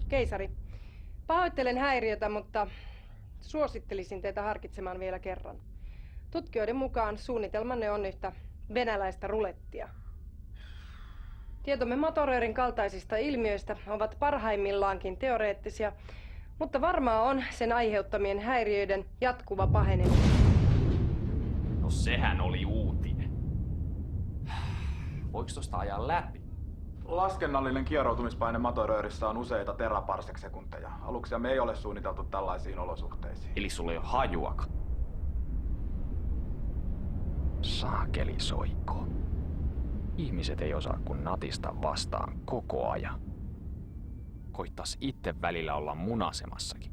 Keisari, pahoittelen häiriötä, mutta suosittelisin teitä harkitsemaan vielä kerran. Tutkijoiden mukaan suunnitelmanne on yhtä venäläistä rulettia. Tietomme motoröörin kaltaisista ilmiöistä ovat parhaimmillaankin teoreettisia, mutta varmaa on sen aiheuttamien häiriöiden jatkuva paheneminen. No sehän oli uutinen. Voiko tosta ajaa läpi? Laskennallinen kieroutumispaine motoröörissä on useita teraparsec-sekunteja. Aluksiamme ei ole suunniteltu tällaisiin olosuhteisiin. Eli sulla ei ole hajuakaan. Saakeli soikko. Ihmiset ei osaa kun natista vastaan koko ajan. Koittais itse välillä olla munasemassakin.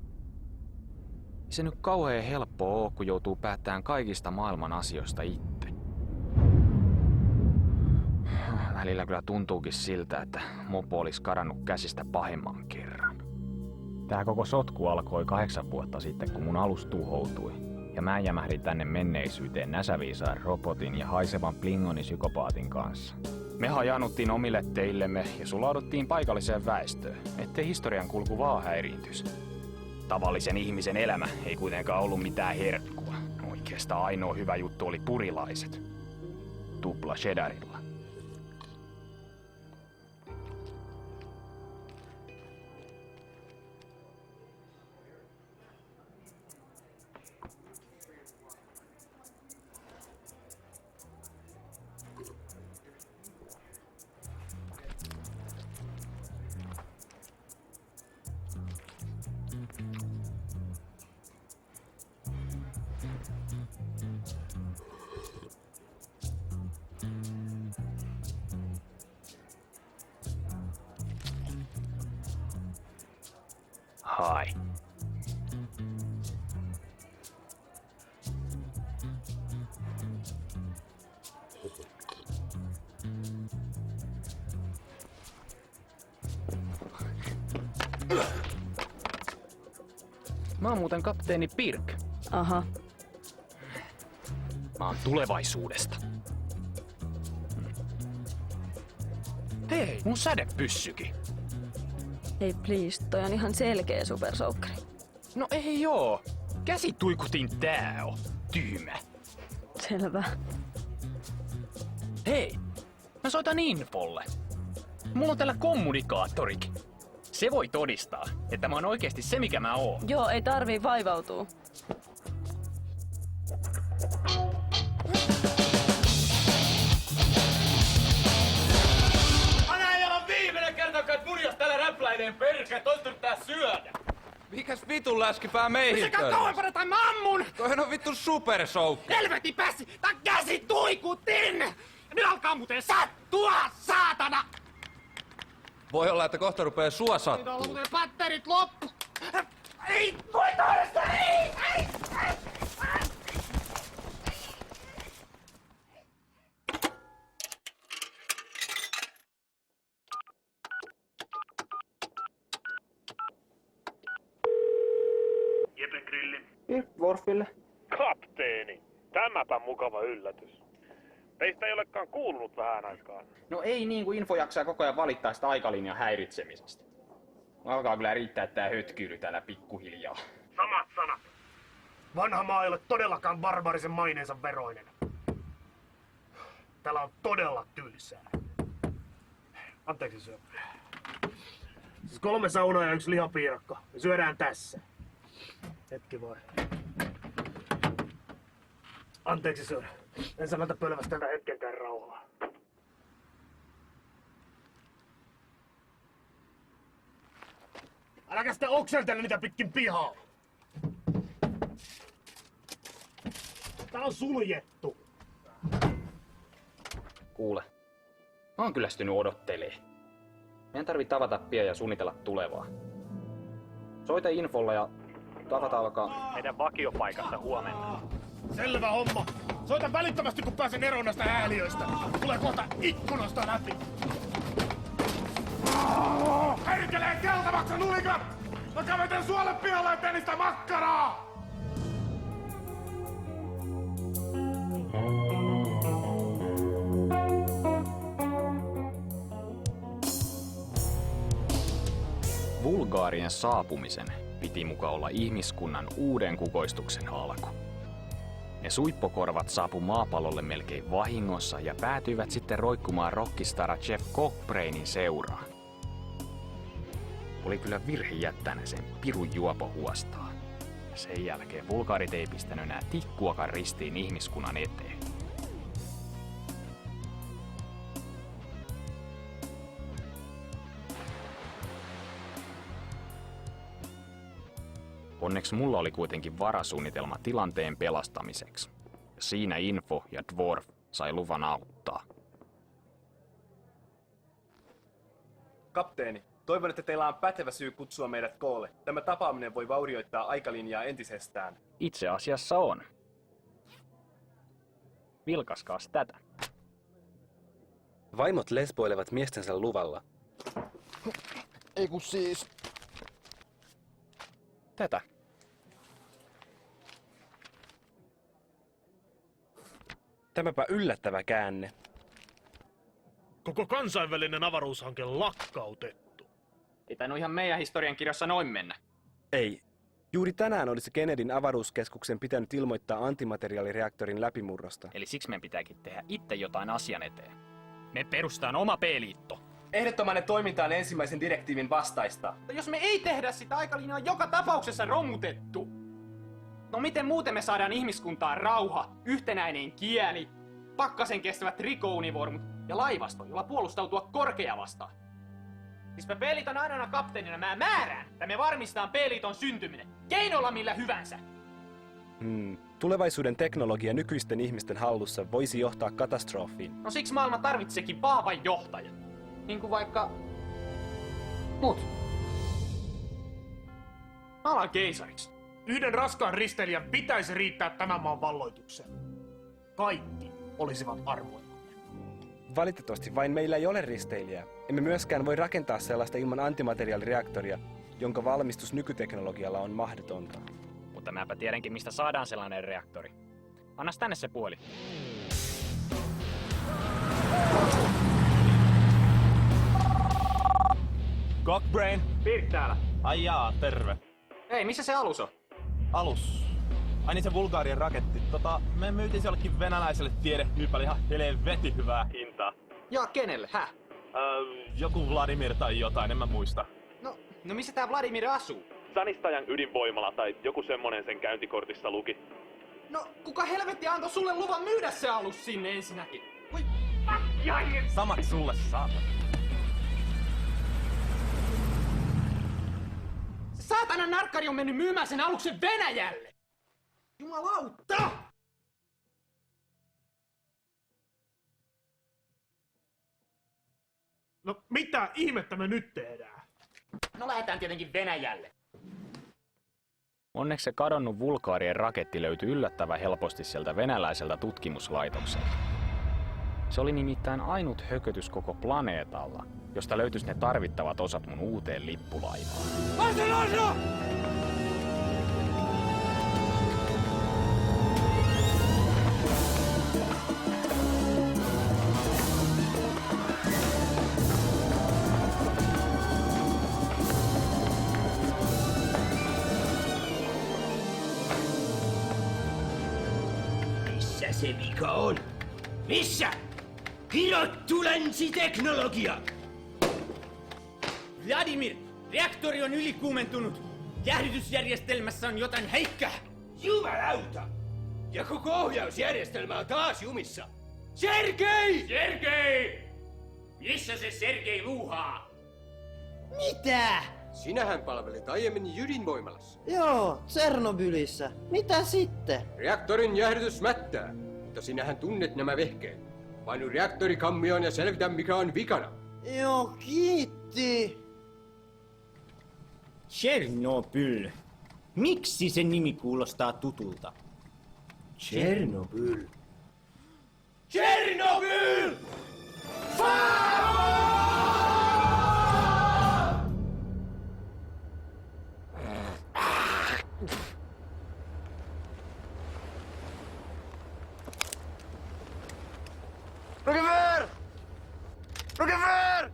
Ei se nyt kauhean helppoa oo, kun joutuu päättämään kaikista maailman asioista itse. Välillä kyllä tuntuukin siltä, että mopo olisi kadannut käsistä pahemman kerran. Tää koko sotku alkoi 8 vuotta sitten, kun mun alus tuhoutui. Ja mä jämähdin tänne menneisyyteen näsäviisaan robotin ja haisevan Klingoni-psykopaatin kanssa. Me hajanuttiin omille teillemme ja sulauduttiin paikalliseen väestöön, ettei historian kulku vaan häiriintys. Tavallisen ihmisen elämä ei kuitenkaan ollut mitään herkkua. Oikeastaan ainoa hyvä juttu oli purilaiset. Tupla cheddarilla. Hai. Mä oon muuten kapteeni Pirk. Aha. Mä oon tulevaisuudesta. Hei, mun sädepyssykin. Ei please, toi on ihan selkeä supersoukkari. No ei joo. Käsituikutin tää on. Tyhmä. Selvä. Hei, mä soitan infolle. Mulla on täällä kommunikaattorikin. Se voi todistaa, että mä oon oikeesti se mikä mä oon. Joo, ei tarvii vaivautua. Syödä! Mikäs vitun läskipää meihin Sekä kauempana tai mä ammun! Toihan on vittu supersoukki! Helvetin päässi! Tää käsi tuikutin! Nyt alkaa muuten sattua, saatana! Voi olla, että kohta rupee sua sattuu. Nyt on patterit loppu! Ei voi toista! Ei! Jepen grilli. Worfille. Kapteeni, tämäpä mukava yllätys. Teistä ei olekaan kuulunut vähän aikaan. No ei niin kuin info jaksaa koko ajan valittaa sitä aikalinjan häiritsemisestä. Alkaa kyllä riittää tää hötkyyly täällä pikkuhiljaa. Samat sanat. Vanha maa ei ole todellakaan barbaarisen maineensa veroinen. Täällä on todella tylsää. Anteeksi syö. Siis 3 saunaa ja 1 lihapiirakka. Me syödään tässä. Hetki vai. Anteeksi syö. En sanota pölvästä tätä hetkenkään rauhaa. Äläkä sitä okseltele niitä pitkin pihaa. Tää on suljettu. Kuule, mä oon kyllästynyt odottelee. Meidän tarvii tavata pian ja suunnitella tulevaa. Soita infolla ja tavata alkaa meidän vakiopaikassa huomenna. Selvä homma. Soita välittömästi, kun pääsen eroon näistä hääliöistä. Tulee kohta ikkunasta läpi. Herkelee keltavaksi nulikat! Mä käveten suolle pihalle eteen niistä makkaraa! Vulgaarien saapumisen piti muka olla ihmiskunnan uuden kukoistuksen alku. Ne suippokorvat saapu maapallolle melkein vahingossa ja päätyivät sitten roikkumaan rockistara Jeff Cockbrainin seuraan. Oli kyllä virhe jättää ne sen pirun juopo huostaa. Ja sen jälkeen vulgaarit ei pistänyt enää tikkuakaan ristiin ihmiskunnan eteen. Onneksi mulla oli kuitenkin varasuunnitelma tilanteen pelastamiseksi. Siinä Info ja Dwarf sai luvan auttaa. Kapteeni, toivon, että teillä on pätevä syy kutsua meidät koolle. Tämä tapaaminen voi vaurioittaa aikalinjaa entisestään. Itse asiassa on. Vilkaskaas tätä. Vaimot lesboilevat miestensä luvalla. Ei kun siis... Tätä. Tämäpä yllättävä käänne. Koko kansainvälinen avaruushanke lakkautettu. Ei tainnut ihan meidän historiankirjassa noin mennä. Ei. Juuri tänään olisi Kennedyn avaruuskeskuksen pitänyt ilmoittaa antimateriaalireaktorin läpimurrosta. Eli siksi meidän pitääkin tehdä itse jotain asian eteen. Me perustaan oma P-liitto. Ehdottomainen toiminta on ensimmäisen direktiivin vastaista. Mutta jos me ei tehdä sitä, aikalinja on joka tapauksessa romutettu. No miten muuten me saadaan ihmiskuntaan rauha, yhtenäinen kieli, pakkasen kestävät rikounivormut ja laivasto, jolla puolustautua korkea vastaan? Siis mä P-liiton ainoana kapteenina mä määrään, että me varmistetaan P-liiton syntyminen, keinolla millä hyvänsä. Tulevaisuuden teknologia nykyisten ihmisten hallussa voisi johtaa katastrofiin. No siksi maailma tarvitseekin vahvan johtajan. Niin kuin vaikka... mut. Mä alan keisariksi. Yhden raskaan risteilijän pitäisi riittää tämän maan valloitukseen. Kaikki olisivat armoilla. Valitettavasti vain meillä ei ole risteilijää. Emme myöskään voi rakentaa sellaista ilman antimateriaalireaktoria, jonka valmistus nykyteknologialla on mahdotonta. Mutta mäpä tiedänkin, mistä saadaan sellainen reaktori. Annas tänne se puoli. Cockbrain? Pirk täällä. Ai jaa, terve. Ei, missä se alus on? Alus. Ai niin se Vulgaarien raketti. Me myytiin se jollekin venäläiselle tiedehyypälle ihan helvetin hyvää hintaa. Ja kenelle, häh? Joku Vladimir tai jotain, en mä muista. No missä tää Vladimir asuu? Sanistajan ydinvoimala tai joku semmonen sen käyntikortissa luki. No, kuka helvetti antoi sulle luvan myydä se alus sinne ensinnäkin? Voi Samat sulle, saatana. se saatana narkkari on mennyt myymään sen aluksen Venäjälle! Jumalauta! No mitä ihmettä me nyt tehdään? No lähdetään tietenkin Venäjälle. Onneksi se kadonnut Vulgaarien raketti löytyi yllättävän helposti sieltä venäläiseltä tutkimuslaitokselta. Se oli nimittäin ainut hökötys koko planeetalla, josta löytyisi ne tarvittavat osat mun uuteen lippulaivaan. Missä se vika on? Missä? Kirottu länsiteknologia! Vladimir, reaktori on ylikuumentunut. Jäähdytysjärjestelmässä on jotain heikkää. Jumalauta! Ja koko ohjausjärjestelmä on taas jumissa. Sergei! Sergei! Missä se Sergei luuhaa? Mitä? Sinähän palvelit aiemmin ydinvoimalassa. Joo, Tsernobylissä. Mitä sitten? Reaktorin jäähdytys mättää, mutta sinähän tunnet nämä vehkeet. Painu reaktorikammioon ja selvitä mikä on vikana. Joo, kiitti. Chernobyl. Miksi sen nimi kuulostaa tutulta? Tjernobyl. Tjernobyl! Rogever! Rogever!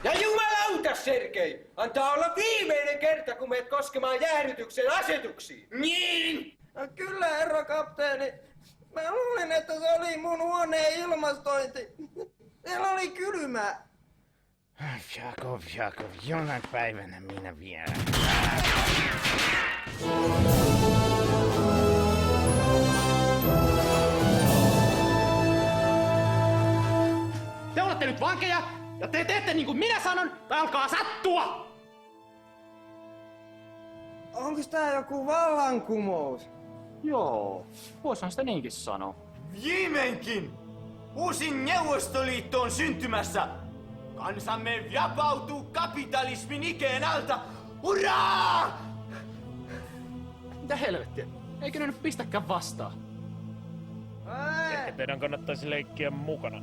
Ja jumalauta, Sergei! Antaa olla viimeinen kerta, kun meet koskemaan jäähdytyksen asetuksiin. Niin! Kyllä, herra kapteeni. Mä luulin, että se oli mun huoneen ilmastointi. Siellä oli kylmää. Jakov, jonain päivänä minä vielä. Te olette nyt vankeja, ja te teette niin kuin minä sanon, tai alkaa sattua! Onko tää joku vallankumous? Joo, voisihan sitä niinkin sanoa. Viimeinkin! Uusi Neuvostoliitto on syntymässä! Kansamme vapautuu kapitalismin ikeen alta! Hurraa! Mitä helvettiä? Eikö ne nyt pistäkään vastaan? Ehkä teidän kannattaisi leikkiä mukana.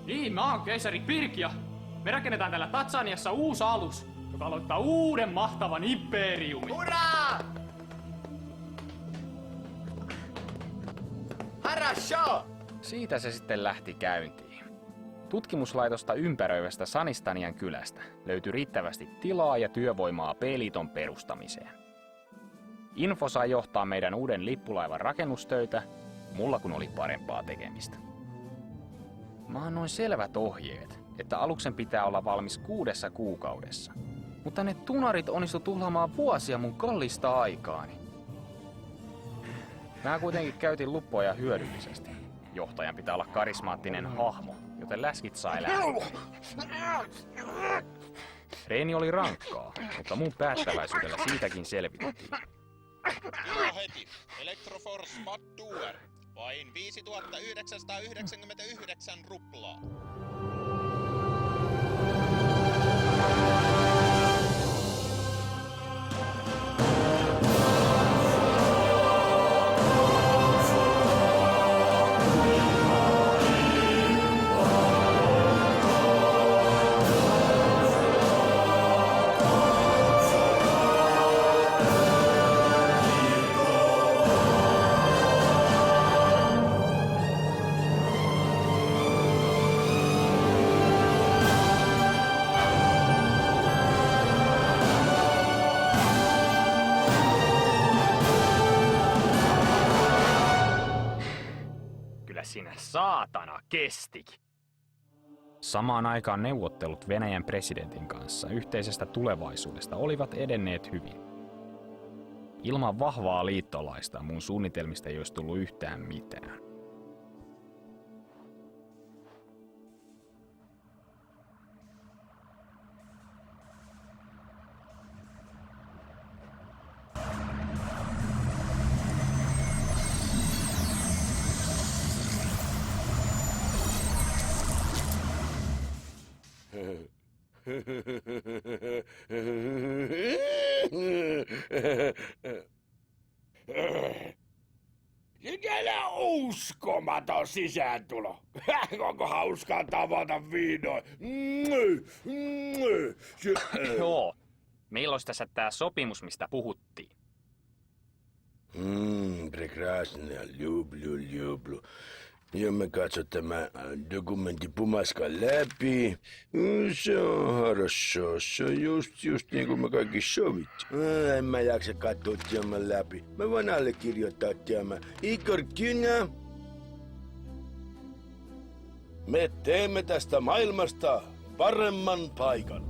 Niin, mä oon keisari Pirkia. Me rakennetaan täällä Tatsaniassa uusi alus, joka aloittaa uuden mahtavan imperiumin. Hurraa! Harasho! Siitä se sitten lähti käyntiin. Tutkimuslaitosta ympäröivästä Sanistanian kylästä löytyi riittävästi tilaa ja työvoimaa P-liiton perustamiseen. Info sai johtaa meidän uuden lippulaivan rakennustöitä, mulla kun oli parempaa tekemistä. Mä annoin selvät ohjeet, että aluksen pitää olla valmis 6 kuukaudessa. Mutta ne tunarit onnistu tuhlaamaan vuosia mun kallista aikaani. Mä kuitenkin käytin luppoja hyödyllisesti. Johtajan pitää olla karismaattinen hahmo, joten läskit sai lähteä. Treeni oli rankkaa, mutta mun päättäväisyydellä siitäkin selvittiin. Joo heti. Electroforce Mod Tour. Vain 5999 ruplaa. Sinä saatana kestikin. Samaan aikaan neuvottelut Venäjän presidentin kanssa yhteisestä tulevaisuudesta olivat edenneet hyvin. Ilman vahvaa liittolaista mun suunnitelmista ei olisi tullut yhtään mitään. Sikällä uskomaton sisääntulo. Onko hauskaa tavata vihdoin? Joo. Milloin tässä tää sopimus, mistä puhuttiin? Прекрасно, люблю. Ja me katso tämä dokumentti pumaskan läpi. Se on хорошо. Se on just niin kuin me kaikki sovittu. En mä jaksa katsoa tämän läpi. Mä voin allekirjoittaa tämän. Igor Kynä. Me teemme tästä maailmasta paremman paikan.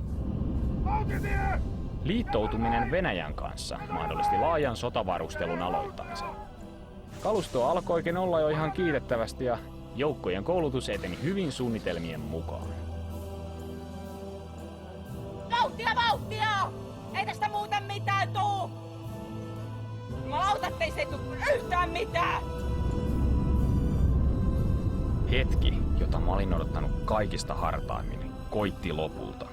Liittoutuminen Venäjän kanssa mahdollisti laajan sotavarustelun aloittamisen. Kalusto alkoikin olla jo ihan kiitettävästi ja joukkojen koulutus eteni hyvin suunnitelmien mukaan. Vauhtia! vauhtia! Ei tästä muuten mitään tuu! Jumalauta, ettei se tuu yhtään mitään! Hetki, jota mä olin odottanut kaikista hartaimmin, koitti lopulta.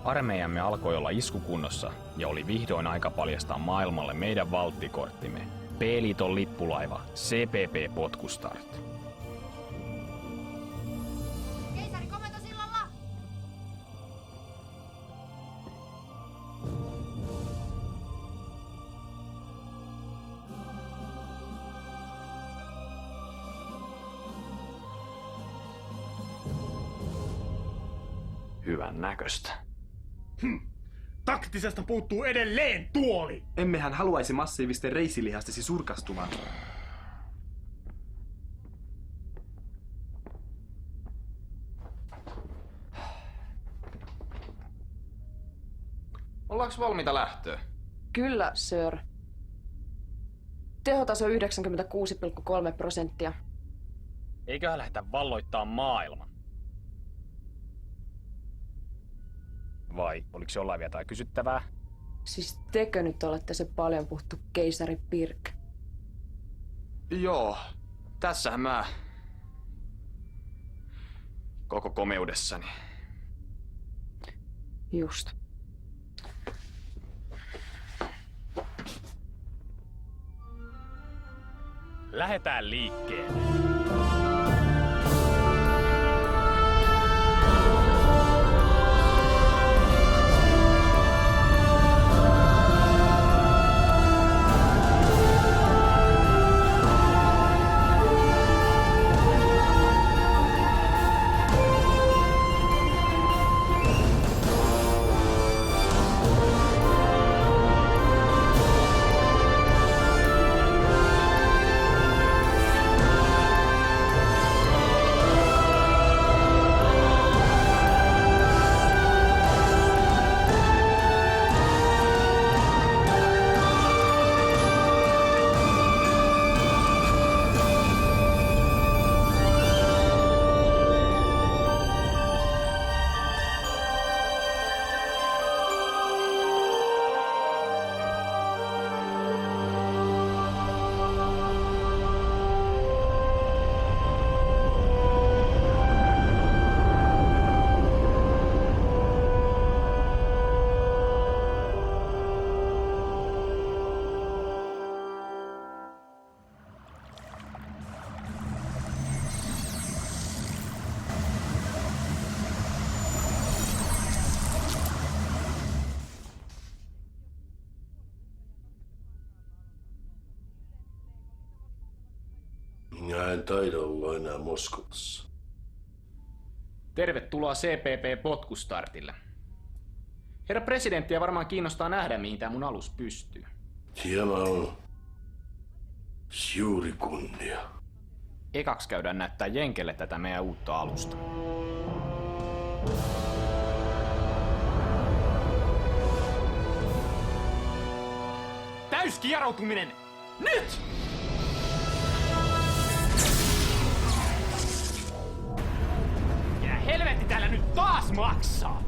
Armeijamme alkoi olla iskukunnossa ja oli vihdoin aika paljastaa maailmalle meidän valttikorttimme. P-liiton lippulaiva CPP Potkustart. Keisari komentosillalla! Hyvän näköistä. Taktisesta puuttuu edelleen tuoli! Emmehän haluaisi massiivisten reisilihastesi surkastumaan. Ollaanko valmiita lähtöä? Kyllä, sir. Tehotaso 96,3%. Eiköhän lähdetä valloittaa maailman. Vai oliko jollain vielä jotain kysyttävää? Siis tekö nyt olette se paljon puhuttu keisari Pirk? Joo, tässähän mä koko komeudessani. Just. Lähetään liikkeelle. Minä en taida olla enää Moskovassa. Tervetuloa CPP Potkustartille. Herra presidenttiä varmaan kiinnostaa nähdä, mihin tämä mun alus pystyy. Siellä on suuri kunnia. Ekaksi käydään näyttää Jenkelle tätä meidän uutta alusta. Täyskieroutuminen! Nyt! Ja helvetti täällä nyt taas maksaa!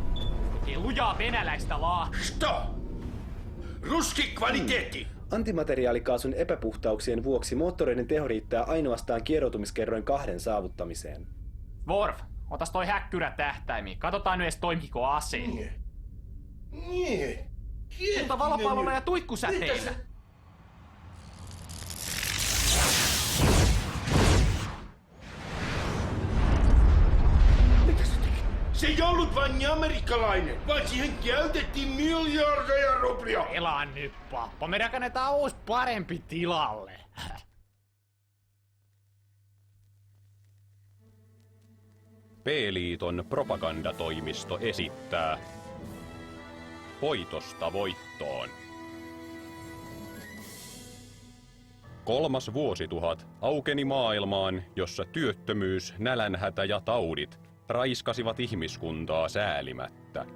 Ei lujaa venäläistä Stop! Ruski kvaliteetti! Antimateriaalikaasun epäpuhtauksien vuoksi moottoreiden teho riittää ainoastaan kieroutumiskerroin 2 saavuttamiseen. Worf, otas toi häkkyrä tähtäimiin. Katsotaan nyt edes toimiko aseet. Mutta valopallolla ja tuikkusäteillä. Se ei ollut vain amerikkalainen, vaan siihen käytettiin miljardeja ruplia. Elaa nyt, pappa. Me rakennetaan uusi parempi tilalle. P-liiton propagandatoimisto esittää Voitosta voittoon. 3. vuosituhat aukeni maailmaan, jossa työttömyys, nälänhätä ja taudit raiskasivat ihmiskuntaa säälimättä.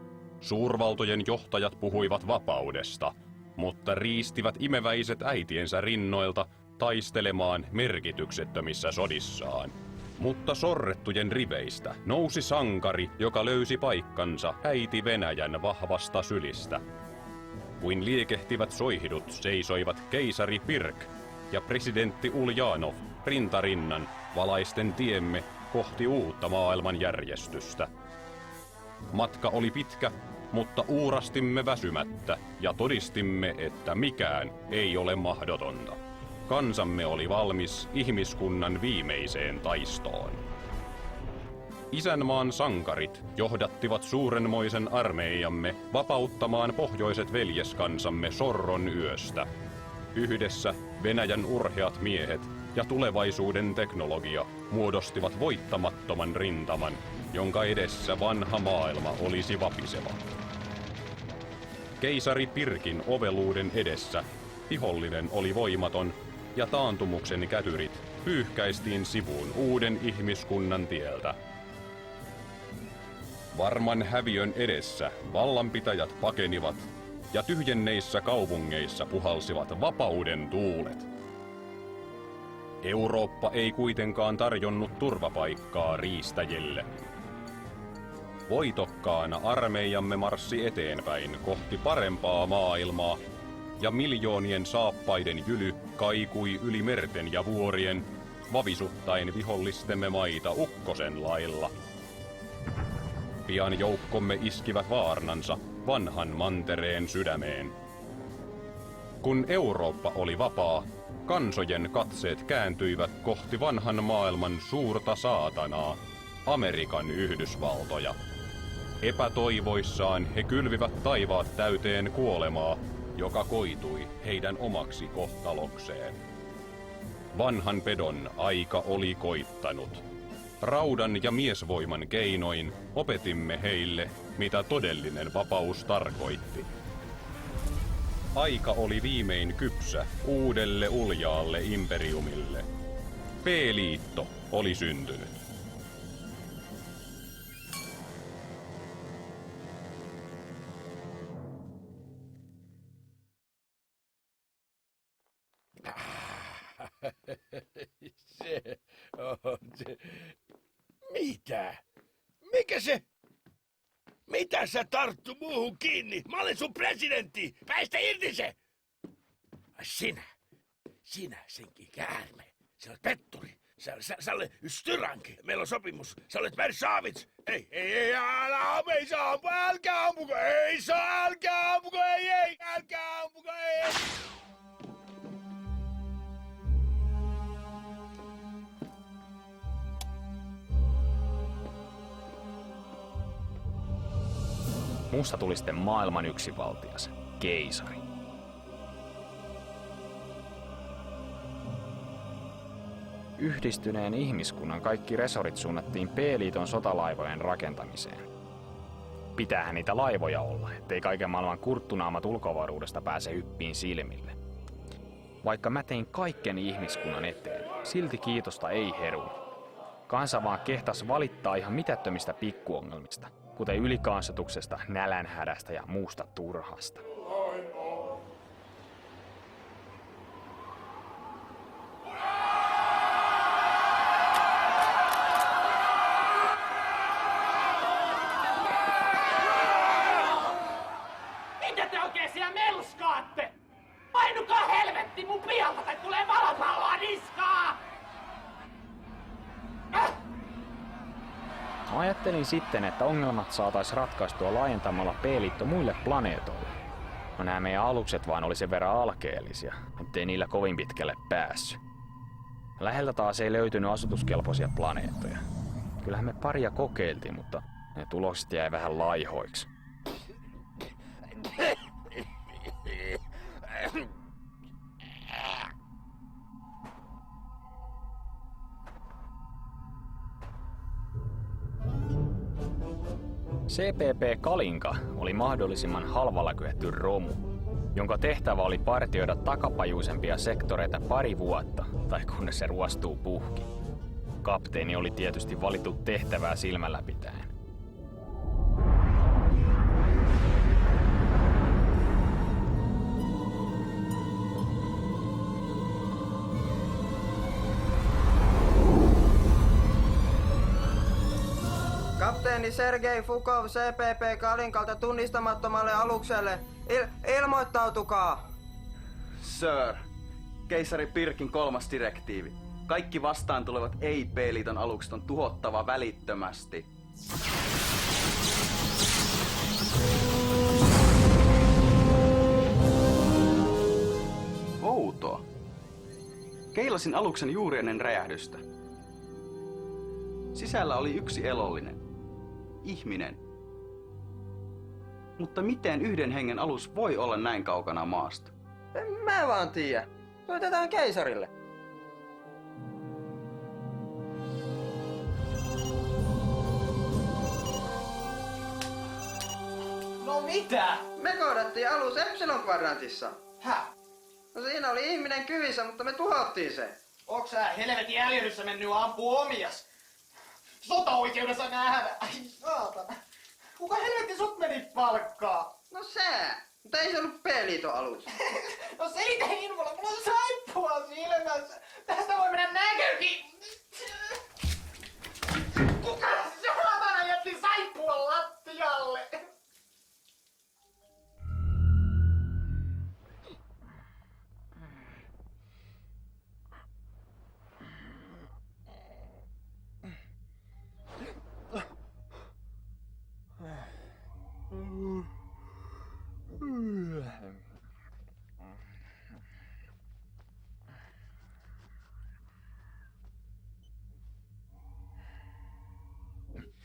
Suurvaltojen johtajat puhuivat vapaudesta, mutta riistivät imeväiset äitiensä rinnoilta taistelemaan merkityksettömissä sodissaan. Mutta sorrettujen riveistä nousi sankari, joka löysi paikkansa äiti Venäjän vahvasta sylistä. Kuin liekehtivät soihidut seisoivat keisari Pirk ja presidentti Uljanov rintarinnan valaisten tiemme kohti uutta maailmanjärjestystä. Matka oli pitkä, mutta uurastimme väsymättä ja todistimme, että mikään ei ole mahdotonta. Kansamme oli valmis ihmiskunnan viimeiseen taistoon. Isänmaan sankarit johdattivat suurenmoisen armeijamme vapauttamaan pohjoiset veljeskansamme sorron yöstä. Yhdessä Venäjän urheat miehet ja tulevaisuuden teknologia muodostivat voittamattoman rintaman, jonka edessä vanha maailma olisi vapiseva. Keisari Pirkin oveluuden edessä vihollinen oli voimaton ja taantumuksen kätyrit pyyhkäistiin sivuun uuden ihmiskunnan tieltä. Varman häviön edessä vallanpitäjät pakenivat ja tyhjenneissä kaupungeissa puhalsivat vapauden tuulet. Eurooppa ei kuitenkaan tarjonnut turvapaikkaa riistäjille. Voitokkaana armeijamme marssi eteenpäin kohti parempaa maailmaa, ja miljoonien saappaiden jyly kaikui yli merten ja vuorien, vavisuttaen vihollistemme maita ukkosen lailla. Pian joukkomme iskivät vaarnansa vanhan mantereen sydämeen. Kun Eurooppa oli vapaa, kansojen katseet kääntyivät kohti vanhan maailman suurta saatanaa, Amerikan Yhdysvaltoja. Epätoivoissaan he kylvivät taivaat täyteen kuolemaa, joka koitui heidän omaksi kohtalokseen. Vanhan pedon aika oli koittanut. Raudan ja miesvoiman keinoin opetimme heille, mitä todellinen vapaus tarkoitti. Aika oli viimein kypsä uudelle uljaalle imperiumille. P-liitto oli syntynyt. Se on se. Mitä? Mikä se? Mitä sä tarttu muuhun kiinni? Mä olen sun presidentti! Päästä irti se! Sinä senkin käärme. Sä olet petturi. Sä olet styranki. Meillä on sopimus. Sä olet Versavits. Ei, älä saa ampua, älkää ampuko, ei saa, älkää ampuko, ei, älkää ampuko, ei. Musta tuli sitten maailman yksinvaltias, keisari. Yhdistyneen ihmiskunnan kaikki resorit suunnattiin P-liiton sotalaivojen rakentamiseen. Pitäähän niitä laivoja olla, ettei kaiken maailman kurttunaamat ulkoavaruudesta pääse hyppiin silmille. Vaikka mä tein kaiken ihmiskunnan eteen, silti kiitosta ei herunut. Kansa vaan kehtas valittaa ihan mitättömistä pikkuongelmista, kuten ylikansotuksesta, nälänhädästä ja muusta turhasta. Mitä te oikein siellä melskaatte? Painukaa helvetti mun pialta tai tulee valopalloa niskaa! Ajattelin sitten, että ongelmat saataisiin ratkaistua laajentamalla P-liitto muille planeetoille. No nämä meidän alukset vaan oli sen verran alkeellisia, ettei niillä kovin pitkälle päässyt. Läheltä taas ei löytynyt asutuskelpoisia planeettoja. Kyllähän me paria kokeiltiin, mutta ne tulokset jäi vähän laihoiksi. CPP Kalinka oli mahdollisimman halvalla kyetty romu, jonka tehtävä oli partioida takapajuisempia sektoreita pari vuotta, tai kunnes se ruostuu puhki. Kapteeni oli tietysti valittu tehtävää silmällä pitäen. kapteeni Sergei Fukov CPP Kalinkalta tunnistamattomalle alukselle. Ilmoittautukaa! Sir, keisari Pirkin 3. direktiivi. Kaikki vastaan tulevat ei-P-liiton alukset on tuhottava välittömästi. Outoa. Keilasin aluksen juuri ennen räjähdystä. Sisällä oli yksi elollinen. Ihminen. Mutta miten yhden hengen alus voi olla näin kaukana maasta? En mä vaan tiedä. Soitetaan keisarille. No mitä? Me kohdattiin alus Epsilon-kvadrantissa. Häh? No siinä oli ihminen kyvissä, mutta me tuhottiin se. Onks sä helvetin äljyryssä mennyt ampuu omias? Sota-oikeudessa nähdä. Ai saatana. Kuka helvetti sut meni palkkaa? No sä. Mutta ei se ollut P-liiton alus. No selitä Hirvola, mulla on saippua silmässä. Tästä voi mennä näkökin. Kuka saatana jätti saippua lattialle?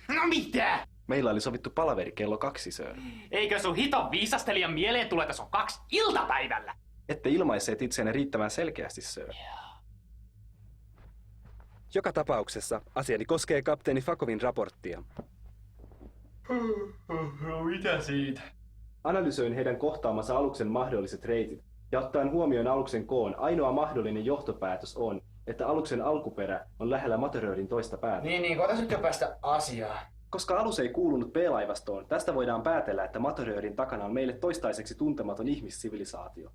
No mitä? Meillä oli sovittu palaveri kello 2, sir. Eikö sun hiton viisastelijan mieleen tule, että se on 2 iltapäivällä? Ette ilmaisseet itseänne riittävän selkeästi, sir. Joka tapauksessa asiani koskee kapteeni Fakovin raporttia. No mitä siitä? Analysoin heidän kohtaamansa aluksen mahdolliset reitit, ja ottaen huomioon aluksen koon, ainoa mahdollinen johtopäätös on, että aluksen alkuperä on lähellä Materöörin toista päätä. Niin, koitais nyt jo päästä asiaan. Koska alus ei kuulunut P-laivastoon, tästä voidaan päätellä, että Materöörin takana on meille toistaiseksi tuntematon ihmissivilisaatio.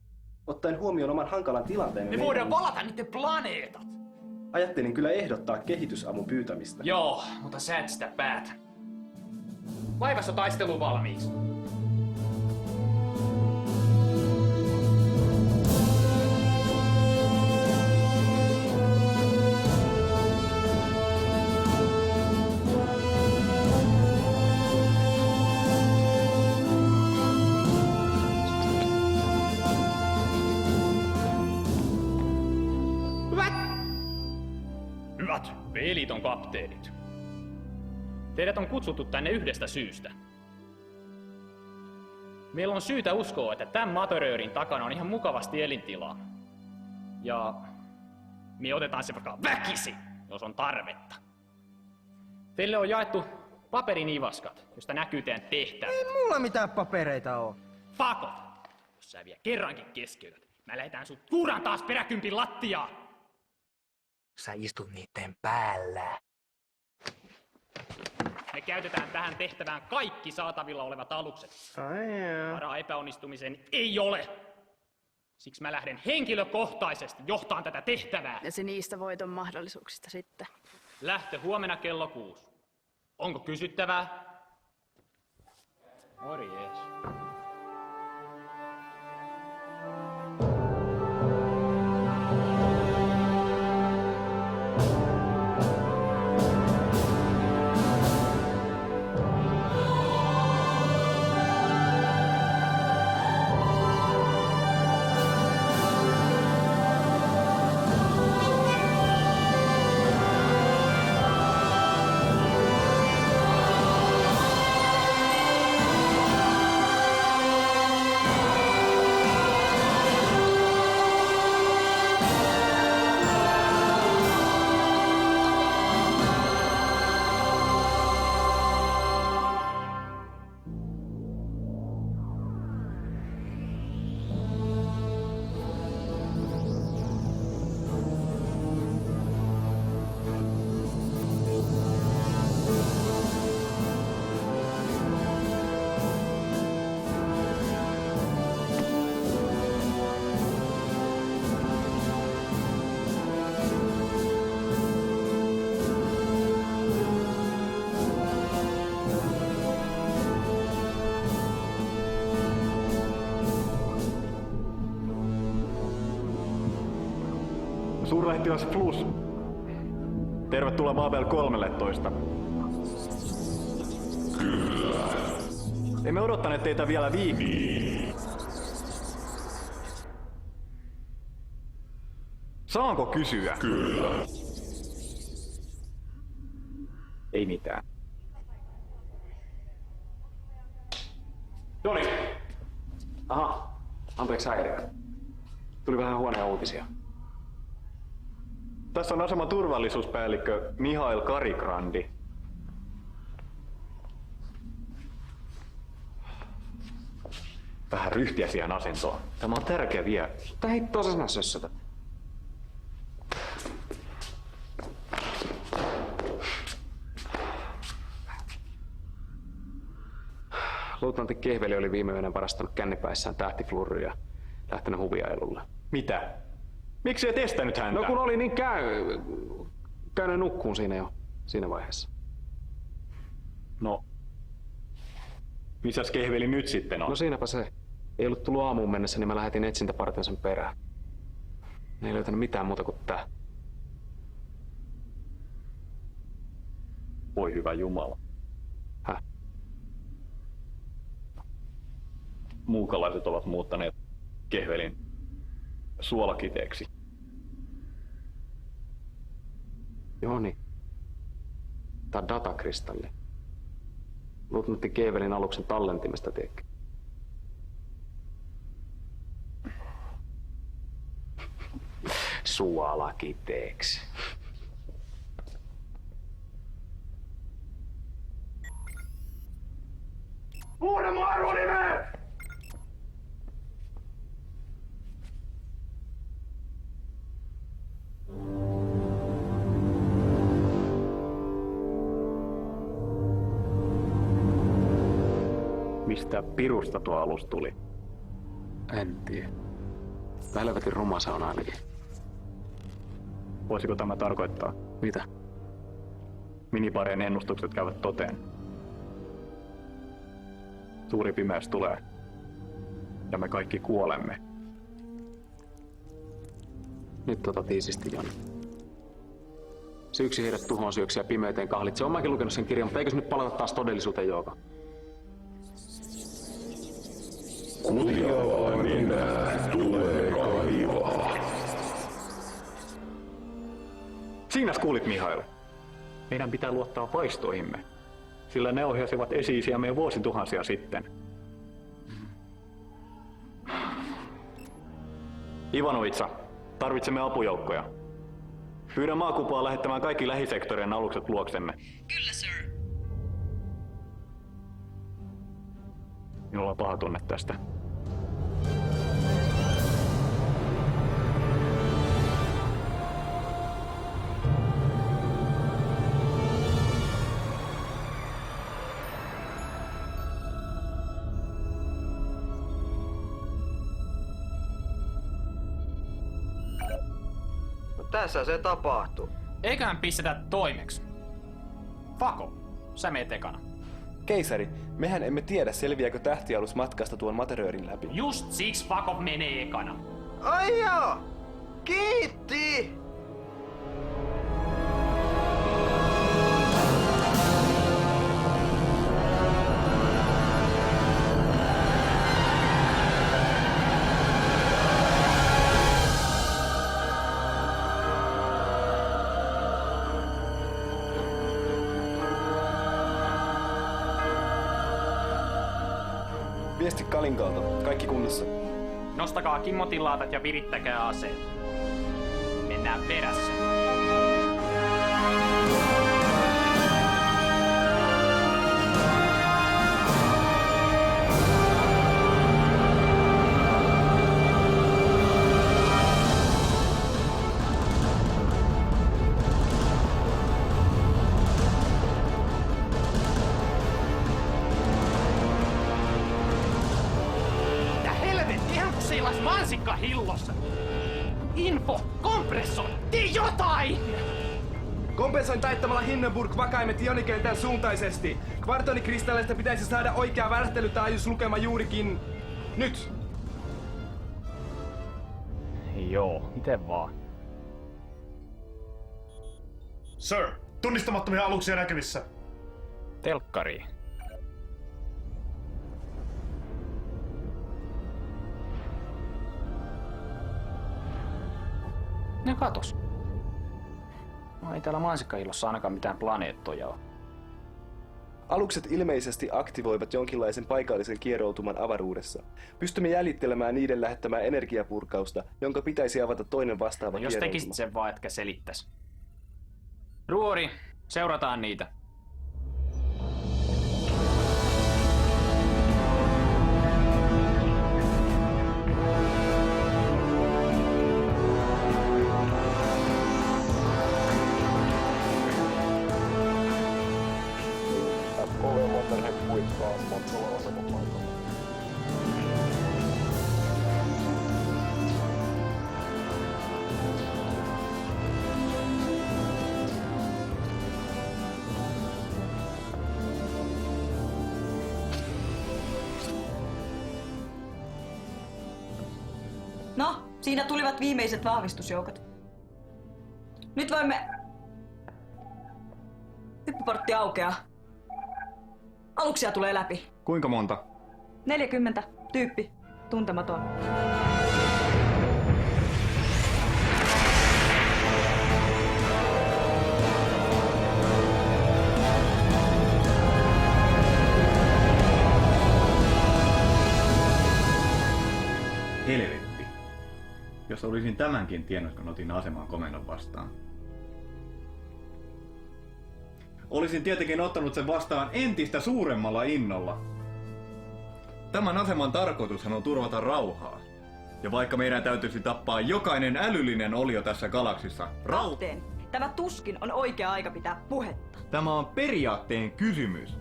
Ottaen huomioon oman hankalan tilanteen... Me voidaan valata niiden planeetat! Ajattelin kyllä ehdottaa kehitysavun pyytämistä. Joo, mutta sä et sitä päätä. Laivassa taistelu valmiiksi. Hyvät V-liiton kapteenit. Teidät on kutsuttu tänne yhdestä syystä. Meillä on syytä uskoa, että tämän Materöörin takana on ihan mukavasti elintilaa. Ja me otetaan se vaikka väkisin, jos on tarvetta. Teille on jaettu paperinivaskat, josta näkyy teidän tehtävät. Ei mulla mitään papereita oo. Fakot! Jos sä vielä kerrankin keskeytät, mä lähetään sut kuuran taas peräkympin lattiaan! Sä istut niitten päällä. Me käytetään tähän tehtävään kaikki saatavilla olevat alukset. Varaa epäonnistumiseen ei ole. Siksi mä lähden henkilökohtaisesti johtaan tätä tehtävää. Ja se niistä voiton mahdollisuuksista sitten. Lähtö huomenna kello 6. Onko kysyttävää? Morjes. Suurlähettiläs Flus. Tervetuloa Babel 13. Kyllä. Emme odottaneet teitä vielä viikkoa. Niin. Saanko kysyä? Kyllä. Ei mitään. Joni! Aha, anteeksi häiriö. Tuli vähän huonoja uutisia. Tässä on aseman turvallisuuspäällikkö Mihail Karigrandi. Vähän ryhtiä siihen asentoon. Tämä on tärkeä vieras. Mutta hei, tosissaan sössötä. Luutnantti Kehveli oli viime yönä varastanut kännipäissään tähtifluoria ja lähtenyt huviailulle. Mitä? Miksi et estänyt häntä? No kun oli niin käynyt nukkuun siinä vaiheessa. No, missäs Kehveli nyt sitten on? No siinäpä se. Ei ollut tullut aamuun mennessä, niin mä lähetin etsintäpartion sen perään. Ne ei löytänyt mitään muuta kuin tää. Voi hyvä Jumala. Häh? Muukalaiset ovat muuttaneet Kehvelin suolakiteeksi. Joni. Tää on datakristalli. Luutnantti Kehvelin aluksen tallentimesta, tiedätkö? Suolakiteeksi. Uuden mun arvonimeen! Mistä pirusta tuo alus tuli? En tiedä. Helvetin ruma se on ainakin. Voisiko tämä tarkoittaa? Mitä? Minibarien ennustukset käyvät toteen. Suuri pimeys tulee. Ja me kaikki kuolemme. Nyt tiisisti, Joni. Syksy heidät tuhoon syöksi ja pimeyteen kahlitse. Oon mäkin lukenut sen kirjan, mutta eikös nyt palata taas todellisuuteen, Jouko? Kutjavaan enää tulee kaivaa. Siinäs kuulit, Mihail. Meidän pitää luottaa vaistoihimme, sillä ne ohjasivat esi-isiämme jo vuosituhansia sitten. Ivanovitsa, tarvitsemme apujoukkoja. Pyydän maakupaa lähettämään kaikki lähisektorien alukset luoksemme. Kyllä, sir. Minulla on paha tunne tästä. Tässä se tapahtuu. Eiköhän pistetä toimeksi. Fako, sä meet ekana. Keisari, mehän emme tiedä, selviääkö tähtialus matkasta tuon materiaalin läpi. Just siksi Fakov menee ekana. Ai joo! Kiitti! Viesti Kalinkalta. Kaikki kunnossa. Nostakaa kimmotilaatat ja virittäkää aseet. Mennään perässä. Mansikka hillossa! Info! Kompressoi! Tee jotain! Kompensoin taittamalla Hindenburg vakaimet ionikentän suuntaisesti. Kvartonikristalleista pitäisi saada oikea värähtelytaajuuslukema juurikin nyt. Joo, miten vaan. Sir, tunnistamattomia aluksia näkyvissä. Telkkari. Ne katos. No ei täällä mansikkaillossa ainakaan mitään planeettoja ole. Alukset ilmeisesti aktivoivat jonkinlaisen paikallisen kieroutuman avaruudessa. Pystymme jäljittelemään niiden lähettämää energiapurkausta, jonka pitäisi avata toinen vastaava Jos kieroutuma. tekisit sen vaan, etkä selittäis. Ruori, seurataan niitä. FKV Motorhead kuittaa Montsolla asemapaikalla. No, siinä tulivat viimeiset vahvistusjoukot. Nyt voimme... Hyppyportti aukeaa. Aluksia tulee läpi. Kuinka monta? 40. Tyyppi. Tuntematon. Helvetti. Jos olisin tämänkin tiennyt, kun otin aseman komennon vastaan. Olisin tietenkin ottanut sen vastaan entistä suuremmalla innolla. Tämän aseman tarkoitushan on turvata rauhaa. Ja vaikka meidän täytyisi tappaa jokainen älyllinen olio tässä galaksissa, Kapteeni, tämä tuskin on oikea aika pitää puhetta. Tämä on periaatteen kysymys.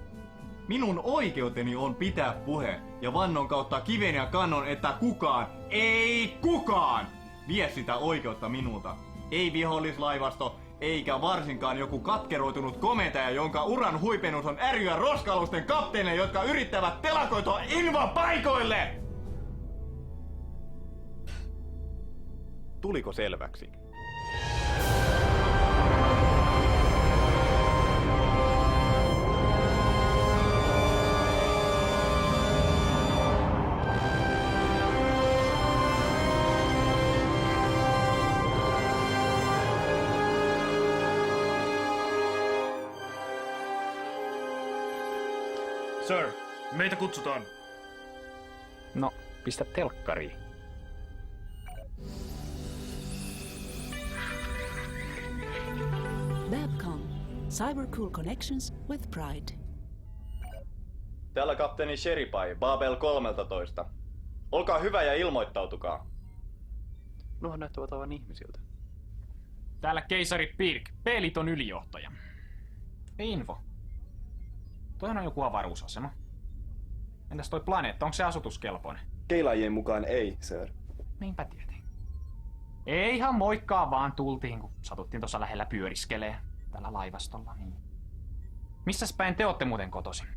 Minun oikeuteni on pitää puhe ja vannon kautta kiven ja kannon, että kukaan, ei kukaan, vie sitä oikeutta minulta. Ei vihollislaivasto, eikä varsinkaan joku katkeroitunut komentaja, jonka uran huipennus on ärjyä roskalusten kapteeneille, jotka yrittävät telakoitua invapaikoille! Tuliko selväksi? Sir, meitä kutsutaan. No, pistä telkkariin. Babcom. Cybercool connections with pride. Täällä kapteeni Sheripai, Babel 13. Olkaa hyvä ja ilmoittautukaa. Nuohan näyttävät aivan ihmisiltä. Täällä keisari Pirk, P-liiton ylijohtaja. Info. Toi on joku avaruusasema. Entäs toi planeetta, onko se asutuskelpoinen? Keilaajien mukaan ei, sir. Niinpä tietenkin. Ei ihan moikkaa vaan tultiin, kun satuttiin tuossa lähellä pyöriskelee tällä laivastolla. Niin. Missäs päin te ootte muuten kotoisin?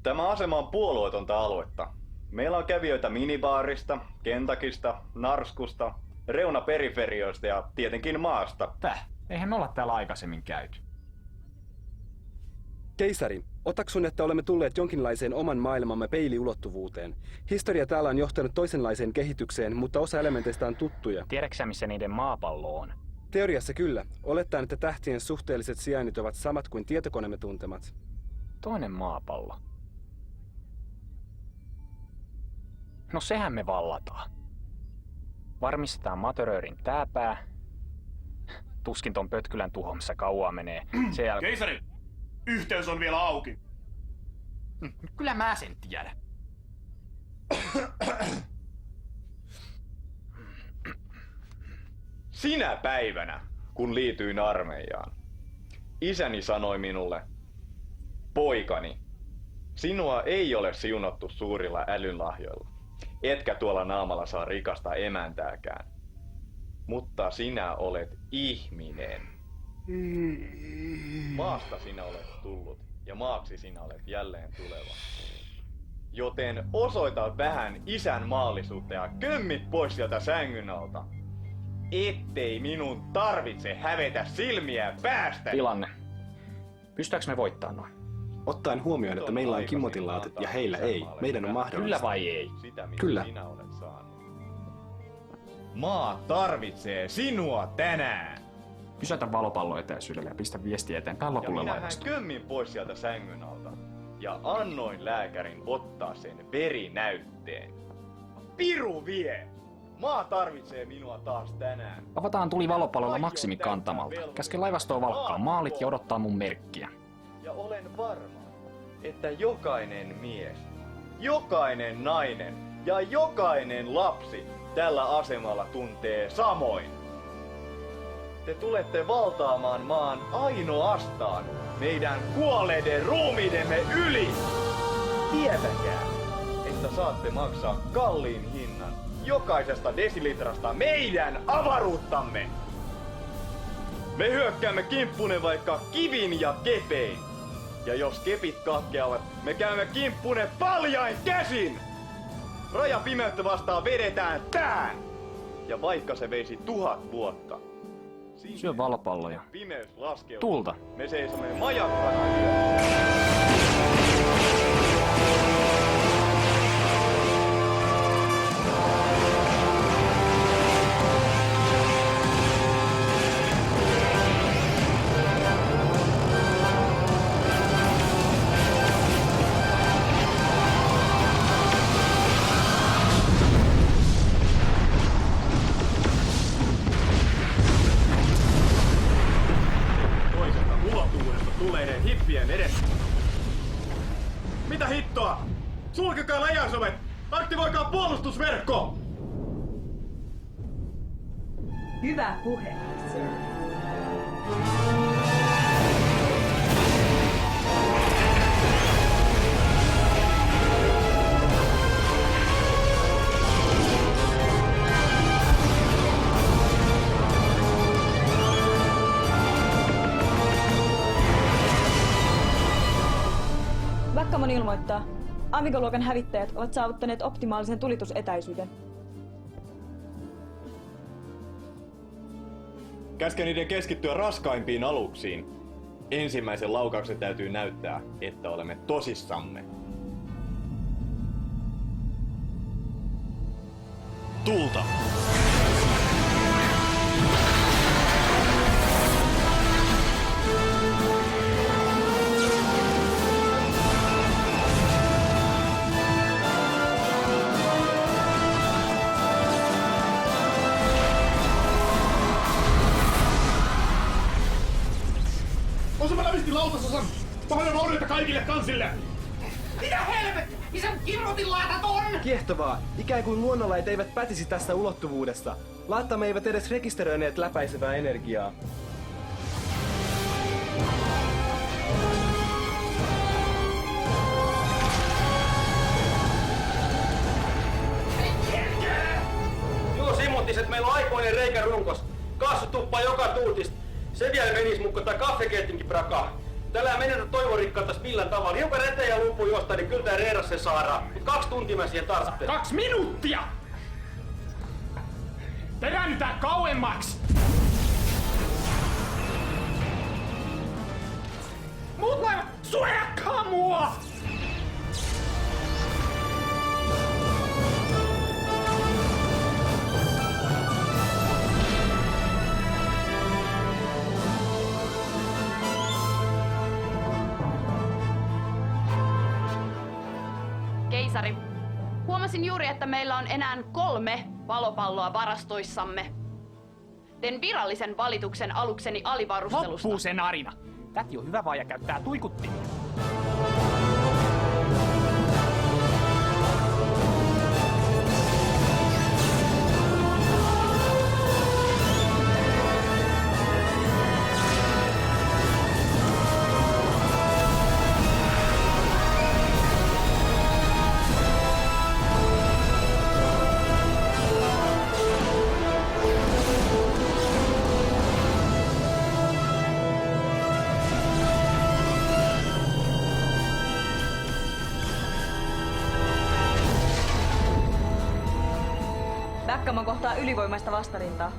Tämä asema on puolueetonta aluetta. Meillä on kävijöitä minibaarista, Kentakista, Narskusta, reunaperiferioista ja tietenkin maasta. Eihän me olla täällä aikaisemmin käyty. Keisari, otaksun, että olemme tulleet jonkinlaiseen oman maailmamme peiliulottuvuuteen. Historia täällä on johtanut toisenlaiseen kehitykseen, mutta osa elementeistä on tuttuja. Tiedätkö missä niiden maapallo on? Teoriassa kyllä. Olettaen, että tähtien suhteelliset sijainnit ovat samat kuin tietokoneemme tuntemat. Toinen maapallo. No sehän me vallataan. Varmistetaan Matöröörin tääpää. Tuskin ton pötkylän tuhoamassa kauaa menee. Keisari! Yhteys on vielä auki. Kyllä mä sen tiedän. Sinä päivänä, kun liityin armeijaan, isäni sanoi minulle, poikani, sinua ei ole siunattu suurilla älynlahjoilla, etkä tuolla naamalla saa rikasta emäntääkään. Mutta sinä olet ihminen. Maasta sinä olet tullut ja maaksi sinä olet jälleen tuleva. Joten osoita vähän isän maallisuutta ja kömmit pois sieltä sängyn alta. ettei minun tarvitse hävetä silmiä päästä. Tilanne. Pystytäänkö me voittaa noin? Ottaen huomioon, että meillä on kimmotilaatit ja heillä ei, meidän on mahdollista. Kyllä vai ei? Sitä, mitä Kyllä. sinä olet saanut. Maa tarvitsee sinua tänään. Pysäytä valopallo etäisyydelle ja pistä viestiä eteenpäin Ja lopulle minähän laivasta. kömmin pois sieltä sängyn alta. Ja annoin lääkärin ottaa sen verinäytteen. Piru vie! Maa tarvitsee minua taas tänään. Avataan tuli valopallolla maksimikantamalta. Käske laivastoa valkkaa maalit ja odottaa mun merkkiä. Ja olen varma, että jokainen mies, jokainen nainen ja jokainen lapsi tällä asemalla tuntee samoin. Te tulette valtaamaan maan ainoastaan meidän kuolleiden ruumiidemme yli. Tietäkää, että saatte maksaa kalliin hinnan jokaisesta desilitrasta meidän avaruuttamme. Me hyökkäämme kimppunen vaikka kivin ja kepein. Ja jos kepit katkeavat, me käymme kimppunen paljain käsin. Rajapimeyttä vastaan vedetään tään. Ja vaikka se veisi 1000 vuotta. Syö valopalloja. Pimeys laskeutuu. Tulta. Me seisomme majakkana yössä. Toiselta ulottuvuudesta tuleiden hippien edessä. Mitä hittoa? Sulkekaa läjäsovet! Aktivoikaa puolustusverkko! Hyvä puhe, sir. Backamon ilmoittaa. Amiga-luokan hävittäjät ovat saavuttaneet optimaalisen tulitusetäisyyden. Käske niiden keskittyä raskaimpiin aluksiin. Ensimmäisen laukauksen täytyy näyttää, että olemme tosissamme. Tulta! Osuma lävisti lautasosan! Paljon vaurioita kaikille kansille! Mitä helvetti? Missä Kimmotin laatat on? Kiehtovaa! Ikään kuin luonnonlait eivät pätisi tästä ulottuvuudesta. Laattamme eivät edes rekisteröineet läpäisevää energiaa. Joo, simuttiset, meillä on aikoinen reikä runkos. Kaasu tuppaa joka tuutista. Se vielä menis mukaan tää kaffekettinkin prakaa. Tällä menetä toivorikkaaltas millään tavalla. Hiukan reteen ja lumpuu jostain, niin kyllä tää reidas se saadaan. 2 tuntia mä siihen tarvitsen. 2 minuuttia! Peräännytään kauemmaksi! Muut laivat, suojakkaa mua! Keisari, huomasin juuri, että meillä on enää 3 valopalloa varastoissamme. Teen virallisen valituksen alukseni alivarustelusta. Loppuu sen arina. Täti on hyvä vaaja käyttää tuikuttimia. Backamon kohtaa ylivoimaista vastarintaa.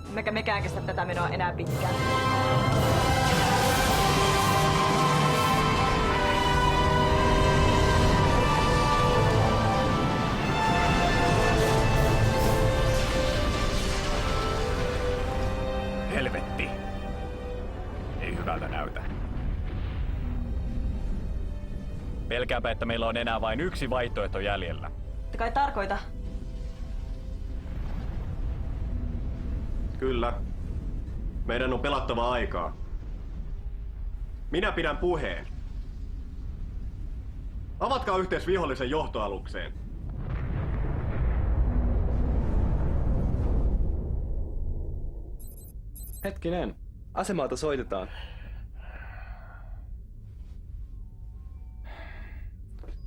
Emmekä mekään kestä tätä menoa enää pitkään. Helvetti. Ei hyvältä näytä. Pelkääpä, että meillä on enää vain yksi vaihtoehto jäljellä. Te kai tarkoita? Kyllä. Meidän on pelattava aikaa. Minä pidän puheen. Avatkaa yhteys vihollisen johtoalukseen. Hetkinen. Asemalta soitetaan.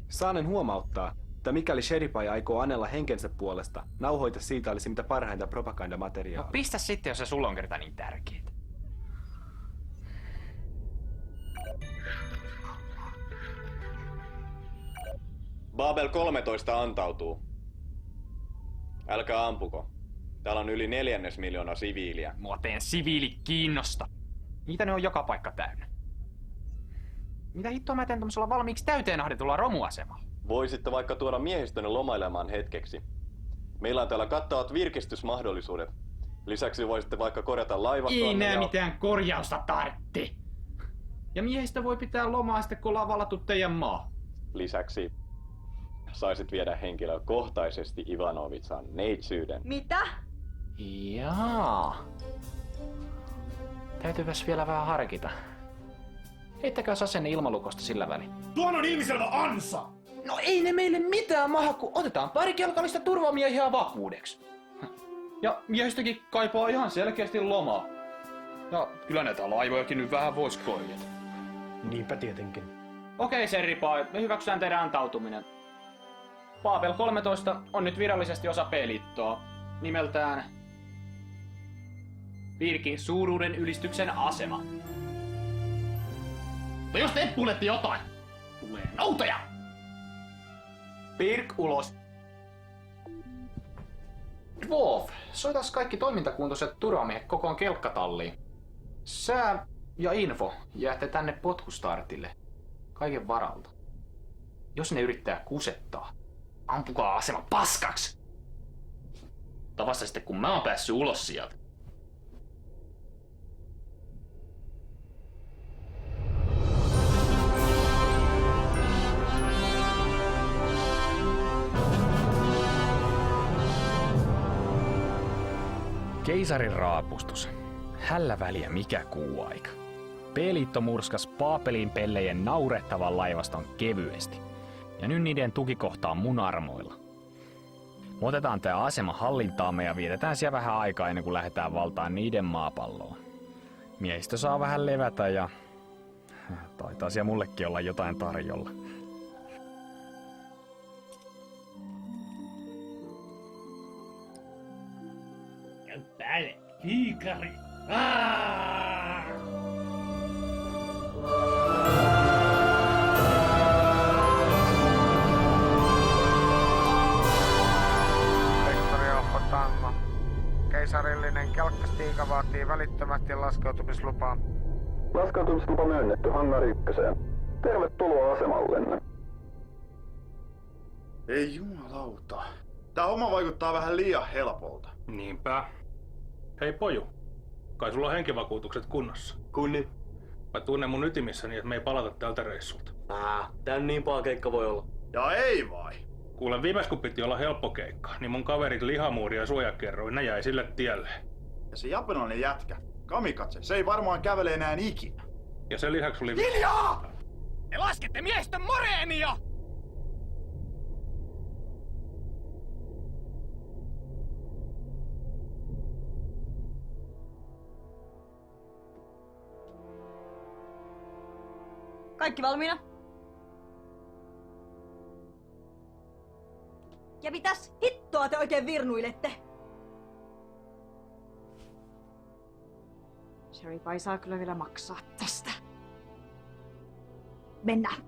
Saanen huomauttaa, että mikäli Sheripai aikoo anella henkensä puolesta, nauhoita siitä olisi mitä parhainta propagandamateriaalia. No pistä sitten, jos se sulla on kerta niin tärkeää. Babel 13 antautuu. Älkää ampuko. Täällä on yli 400 000 siviiliä. Mua teen siviilit kiinnosta. Niitä ne on joka paikka täynnä. Mitä hittoa mä teen tommosella valmiiksi täyteen ahdetulla romuasemalla? Voisitte vaikka tuoda miehistönne lomailemaan hetkeksi. Meillä on täällä kattavat virkistysmahdollisuudet. Lisäksi voisitte vaikka korjata laivastoa. Ei nää mitään korjausta tartti. Ja miehistä voi pitää lomaa sitten, kun ollaan vallattu teidän maa. Lisäksi saisit viedä henkilökohtaisesti Ivanovitsan neitsyyden. Mitä? Jaa. Täytyypäs vielä vähän harkita. Heittäkääs asenne ilmalukosta sillä välin. Tuon on ilmiselvä ansa! No ei ne meille mitään maha, kun otetaan pari kelkallista turvamiehiä vakuudeksi. Ja miehistäkin kaipaa ihan selkeästi lomaa. Ja kyllä näitä laivojakin nyt vähän vois korjata. Niinpä tietenkin. Okei, Sheripai, me hyväksytään teidän antautuminen. Babel 13 on nyt virallisesti osa P-liittoa. Nimeltään Pirkin suuruuden ylistyksen asema. Mutta jos te kuulette jotain, tulee noutoja! Pirk ulos. Wolf, soitas kaikki toimintakuntoiset turvamiehet kokoon kelkkatalliin. Sää ja Info jäätte tänne potkustartille. Kaiken varalta. Jos ne yrittää kusettaa, ampukaa asema paskaksi! Mutta vasta sitten kun mä oon päässyt ulos sieltä. Keisarin raapustus. Hällä väliä mikä kuuaika. P-liitto murskas Paapelin pellejen naurettavan laivaston kevyesti. Ja nyt niiden tukikohta on mun armoilla. Me otetaan tää asema hallintaamme ja vietetään siellä vähän aikaa ennen kuin lähdetään valtaan niiden maapalloon. Miehistö saa vähän levätä ja taitaa siellä mullekin olla jotain tarjolla. Käy päälle, kiikari! Sektorijohto Tanno. Keisarillinen kelkkastiika vaatii välittömästi laskeutumislupaa. Laskeutumislupa myönnetty Hangar 1. Tervetuloa asemallenne. Ei jumalauta. Tää homma vaikuttaa vähän liian helpolta. Niinpä. Hei poju, kai sulla on henkivakuutukset kunnossa? Kunni. Mä tunnen mun ytimissäni, että me ei palata tältä reissulta. Tän niin paha keikka voi olla. Ja ei vai? Kuule, viimeis kun piti olla helppo keikka, niin mun kaverit Lihamuuri ja Suojakerroin, ne jäi sille tielle. Ja se japanilainen jätkä, Kamikatse, se ei varmaan kävele enää ikinä. Ja sen lisäksi oli... Hiljaa! Te laskette miehistön moreenia! Kaikki valmiina? Ja mitäs hittoa te oikein virnuilette? Sheripai saa kyllä vielä maksaa tästä. Mennään.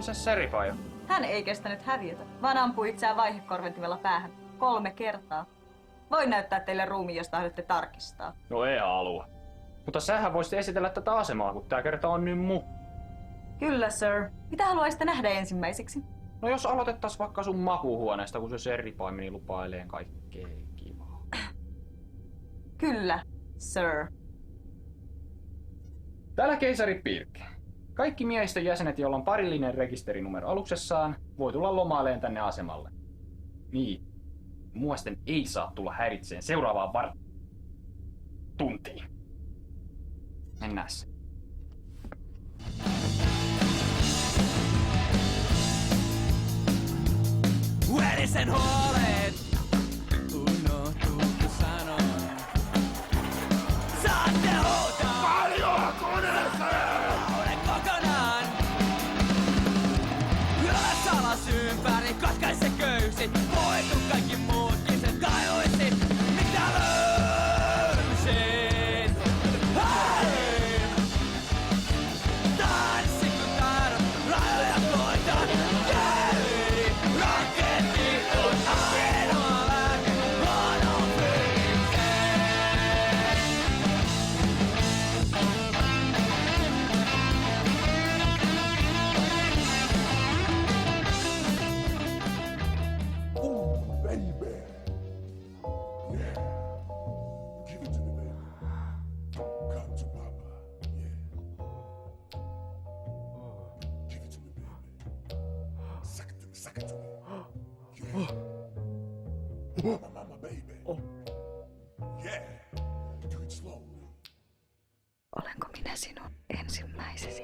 Isä Seripaio. Hän ei kestänyt häviötä, vaan ampui itseään vaihekorventimella päähän 3 kertaa. Voin näyttää teille ruumiin, jos tahdotte tarkistaa. No ei halua. Mutta sähän voisit esitellä tätä asemaa, kun tää kerta on nyt Kyllä, sir. Mitä haluaisitte nähdä ensimmäiseksi? No jos aloitettais vaikka sun makuuhuoneesta, kun se Seripaimeni lupailee kaikkea kivaa. Kyllä, sir. Täällä keisari Pirke. Kaikki miehistön jäsenet, joilla on parillinen rekisterinumero aluksessaan, voi tulla lomaileen tänne asemalle. Niin. Muasten ei saa tulla häiritseen seuraavaan tuntiin. Mennään se. Verisen huolet unohtuu, kun sanon. Saatte huutaa! Paljoa koneeseen! Olen kokonaan! Ylös alas ympäri, katkaise köysi. Voi kun kaikki muutkin sen tajuisit, mitä löysin. Hei! Tanssi kun taidot, rajoja koitan. Jei! Raketti on ainoa lääke, huonoon Olenko minä sinun ensimmäisesi?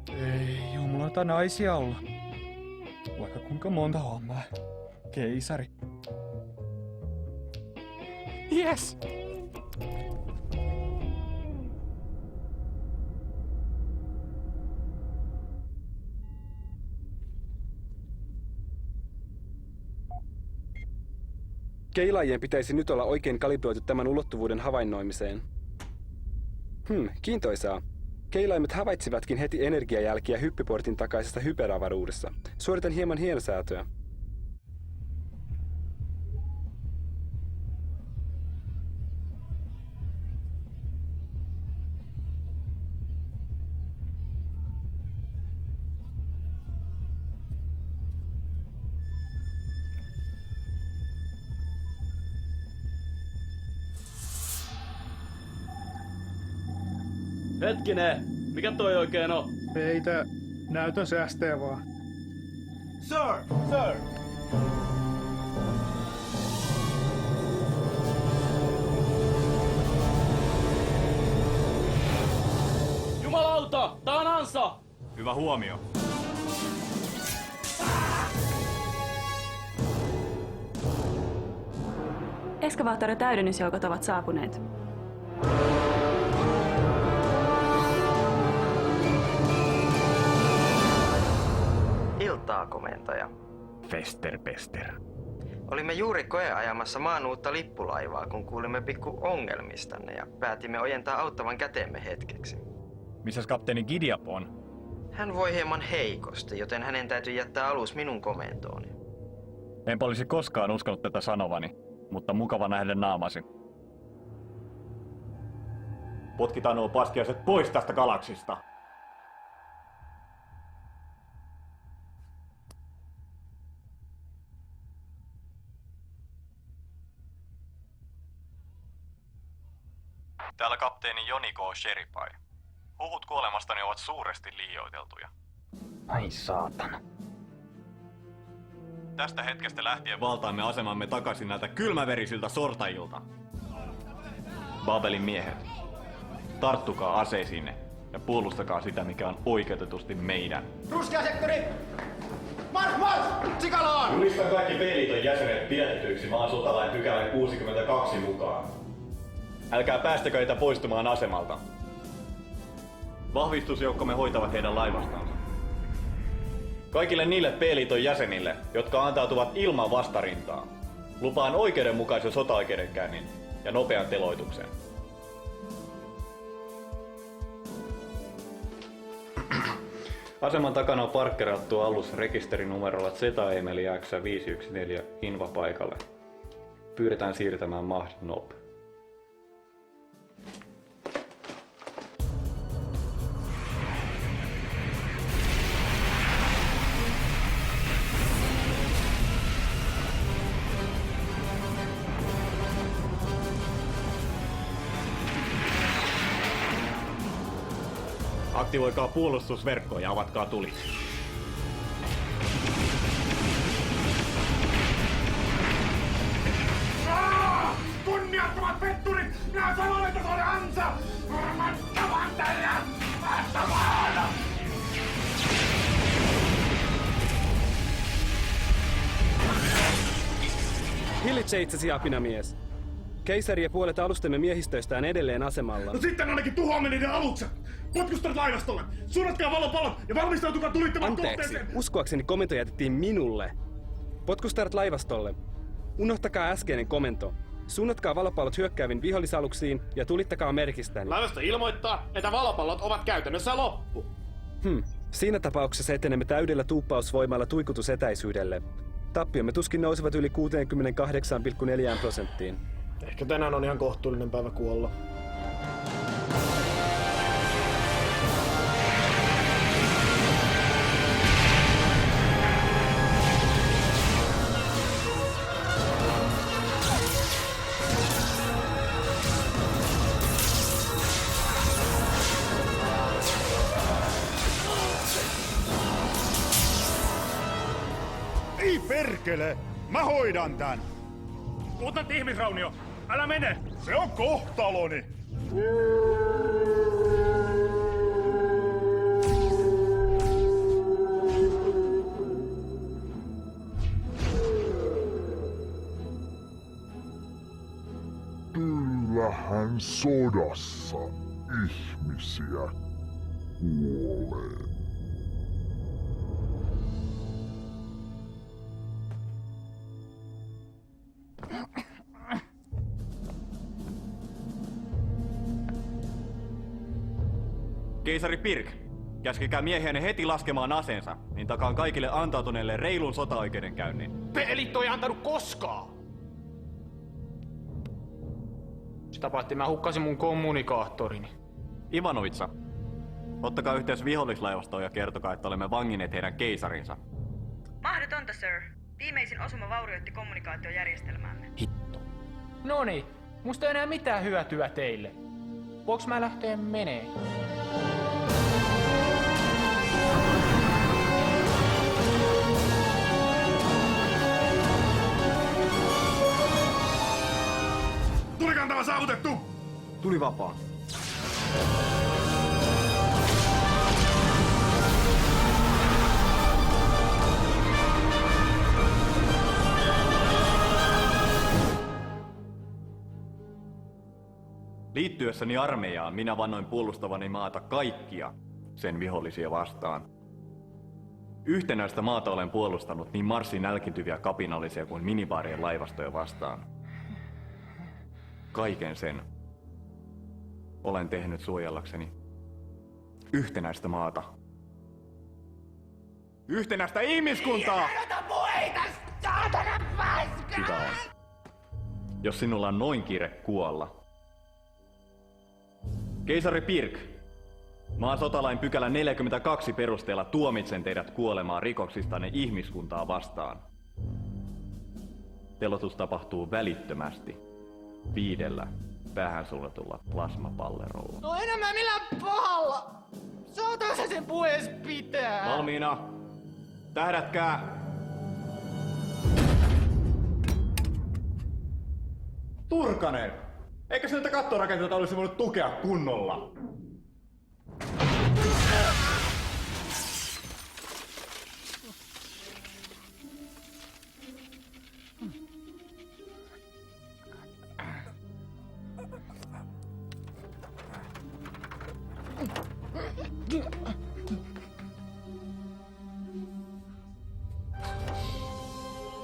Ei jumaloita naisia olla. Vaikka kuinka monta hommaa. Keisari. Yes! Keilaajien pitäisi nyt olla oikein kalibroitu tämän ulottuvuuden havainnoimiseen. Kiintoisaa. Keilaimet havaitsivatkin heti energiajälkiä hyppyportin takaisesta hyperavaruudessa. Suoritan hieman hienosäätöä. Hetkinen, mikä toi oikein on? Peitä näytön säästöä vaan. Sir! Sir! Jumalauta! Tää on ansa! Hyvä huomio. Eskavaattorin täydennysjoukot ovat saapuneet. Iltaa, komentaja. Fester. Olimme juuri koeajamassa maan uutta lippulaivaa, kun kuulimme pikku ongelmistanne ja päätimme ojentaa auttavan käteemme hetkeksi. Missäs kapteeni Gideap on? Hän voi hieman heikosti, joten hänen täytyy jättää alus minun komentooni. Enpä olisi koskaan uskonut tätä sanovani, mutta mukava nähdä naamasi. Potkitaan nuo paskiaiset pois tästä galaksista. Täällä kapteeni Joni K. Sheripai. Huhut kuolemastani ovat suuresti liioiteltuja. Ai saatana. Tästä hetkestä lähtien Valtaamme asemamme takaisin näiltä kylmäverisiltä sortajilta. Babelin miehet, tarttukaa aseisiinne ja puolustakaa sitä, mikä on oikeutetusti meidän. Ruskea sektori! Mars! Sikaloon! Julistan kaikki B-liiton jäsenet pidätetyiksi maan sotalain pykälän 62 mukaan. Älkää päästäkö heitä poistumaan asemalta. Vahvistusjoukkomme hoitavat heidän laivastansa. Kaikille niille B-liiton jäsenille, jotka antautuvat ilman vastarintaa, lupaan oikeudenmukaisen sotaoikeudenkäynnin ja nopean teloituksen. Aseman takana on parkkerattu alus rekisterinumerolla ZETA-Emeli X514 invapaikalle. Pyydetään siirtämään Mahd-Nob. Aktivoikaa puolustusverkko ja avatkaa tuli. Kunniattomat petturit! Minä sanoin, että se oli ansa! Varmattavan teidän! Vastamaan! Hillitse itsesi, apinamies. Keisari ja puolet alustemme miehistöistä on edelleen asemalla. No sitten ainakin tuhoamme niiden alukset! Potkustat laivastolle! Suunnatkaa valopalot ja valmistautukaa tulittamaan kohteeseen! Uskoakseni komento jätettiin minulle. Potkustarat laivastolle. Unohtakaa äskeinen komento. Suunnatkaa valopallot hyökkääviin vihollisaluksiin ja tulittakaa merkistäni. Laivasto ilmoittaa, että valopallot ovat käytännössä loppu. Siinä tapauksessa etenemme täydellä tuuppausvoimalla tuikutusetäisyydelle. Tappiomme tuskin nousevat yli 68,4%. Ehkä tänään on ihan kohtuullinen päivä kuolla. Ei perkele! Mä hoidan tän! Luutnantti ihmisraunio, älä mene! Se on kohtaloni! Kyllähän sodassa ihmisiä kuolee. Keisari Pirk, käskekää miehiänne heti laskemaan aseensa, niin takaan kaikille antautuneille reilun sotaoikeudenkäynnin. Pelitto ei antanut koskaan! Sitä paitsi mä hukkasin mun kommunikaattorini. Ivanovitsa, ottakaa yhteys vihollislaivastoon ja kertokaa, että olemme vanginneet heidän keisarinsa. Mahdotonta, sir. Viimeisin osuma vaurioitti kommunikaatiojärjestelmäämme. Hitto. Noniin, musta ei enää mitään hyötyä teille. Voinko mä lähteä menee? Tulikantava saavutettu! Tuli vapaa. Liittyessäni armeijaan minä vannoin puolustavani maata kaikkia sen vihollisia vastaan. Yhtenäistä maata olen puolustanut niin Marsin nälkiintyviä kapinallisia kuin minibaarien laivastoja vastaan. Kaiken sen olen tehnyt suojellakseni yhtenäistä maata. Yhtenäistä ihmiskuntaa! Sitä on. Jos sinulla on noin kiire kuolla. Keisari Pirk, maan sotalain pykälä 42 perusteella tuomitsen teidät kuolemaan rikoksistanne ihmiskuntaa vastaan. Teloitus tapahtuu välittömästi 5 päähän suljetulla plasmapallerolla. No enemmän millään pahalla! Saataanko sä sen puhees pitää? Valmiina! Tähdätkää! Turkanen! Eikö se näitä kattorakenteita olisi voinut tukea kunnolla?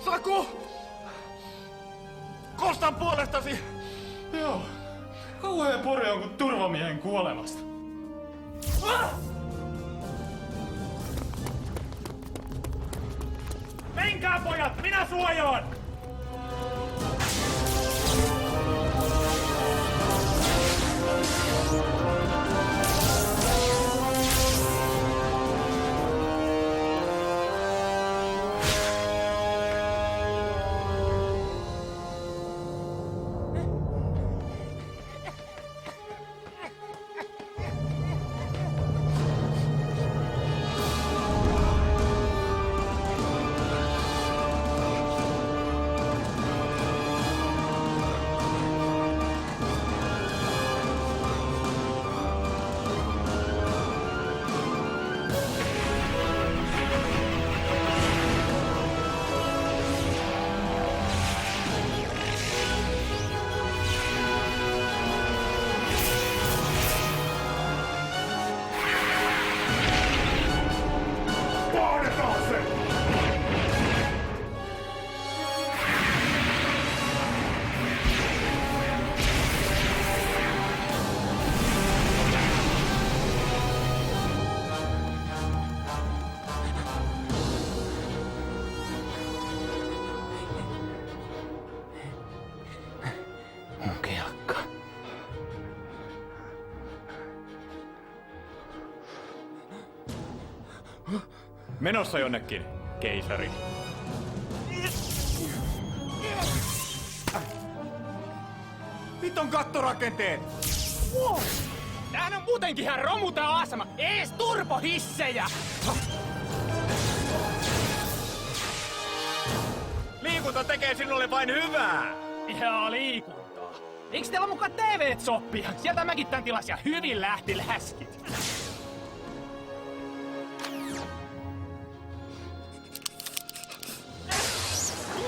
Saku! Kostan puolestasi! Joo. Kauhea pore on kuin turvamiehen kuolemasta. Menkää pojat, minä suojaan! Menossa jonnekin, keisari. Hiton kattorakenteet! Tämähän on muutenkin ihan romu tää asema. Ees turbohissejä! Liikunta tekee sinulle vain hyvää! Ihan liikuntaa. Eiks teillä mukaan TV-soppia? Sieltä mäkin tän tilasin ja hyvin lähti läskit.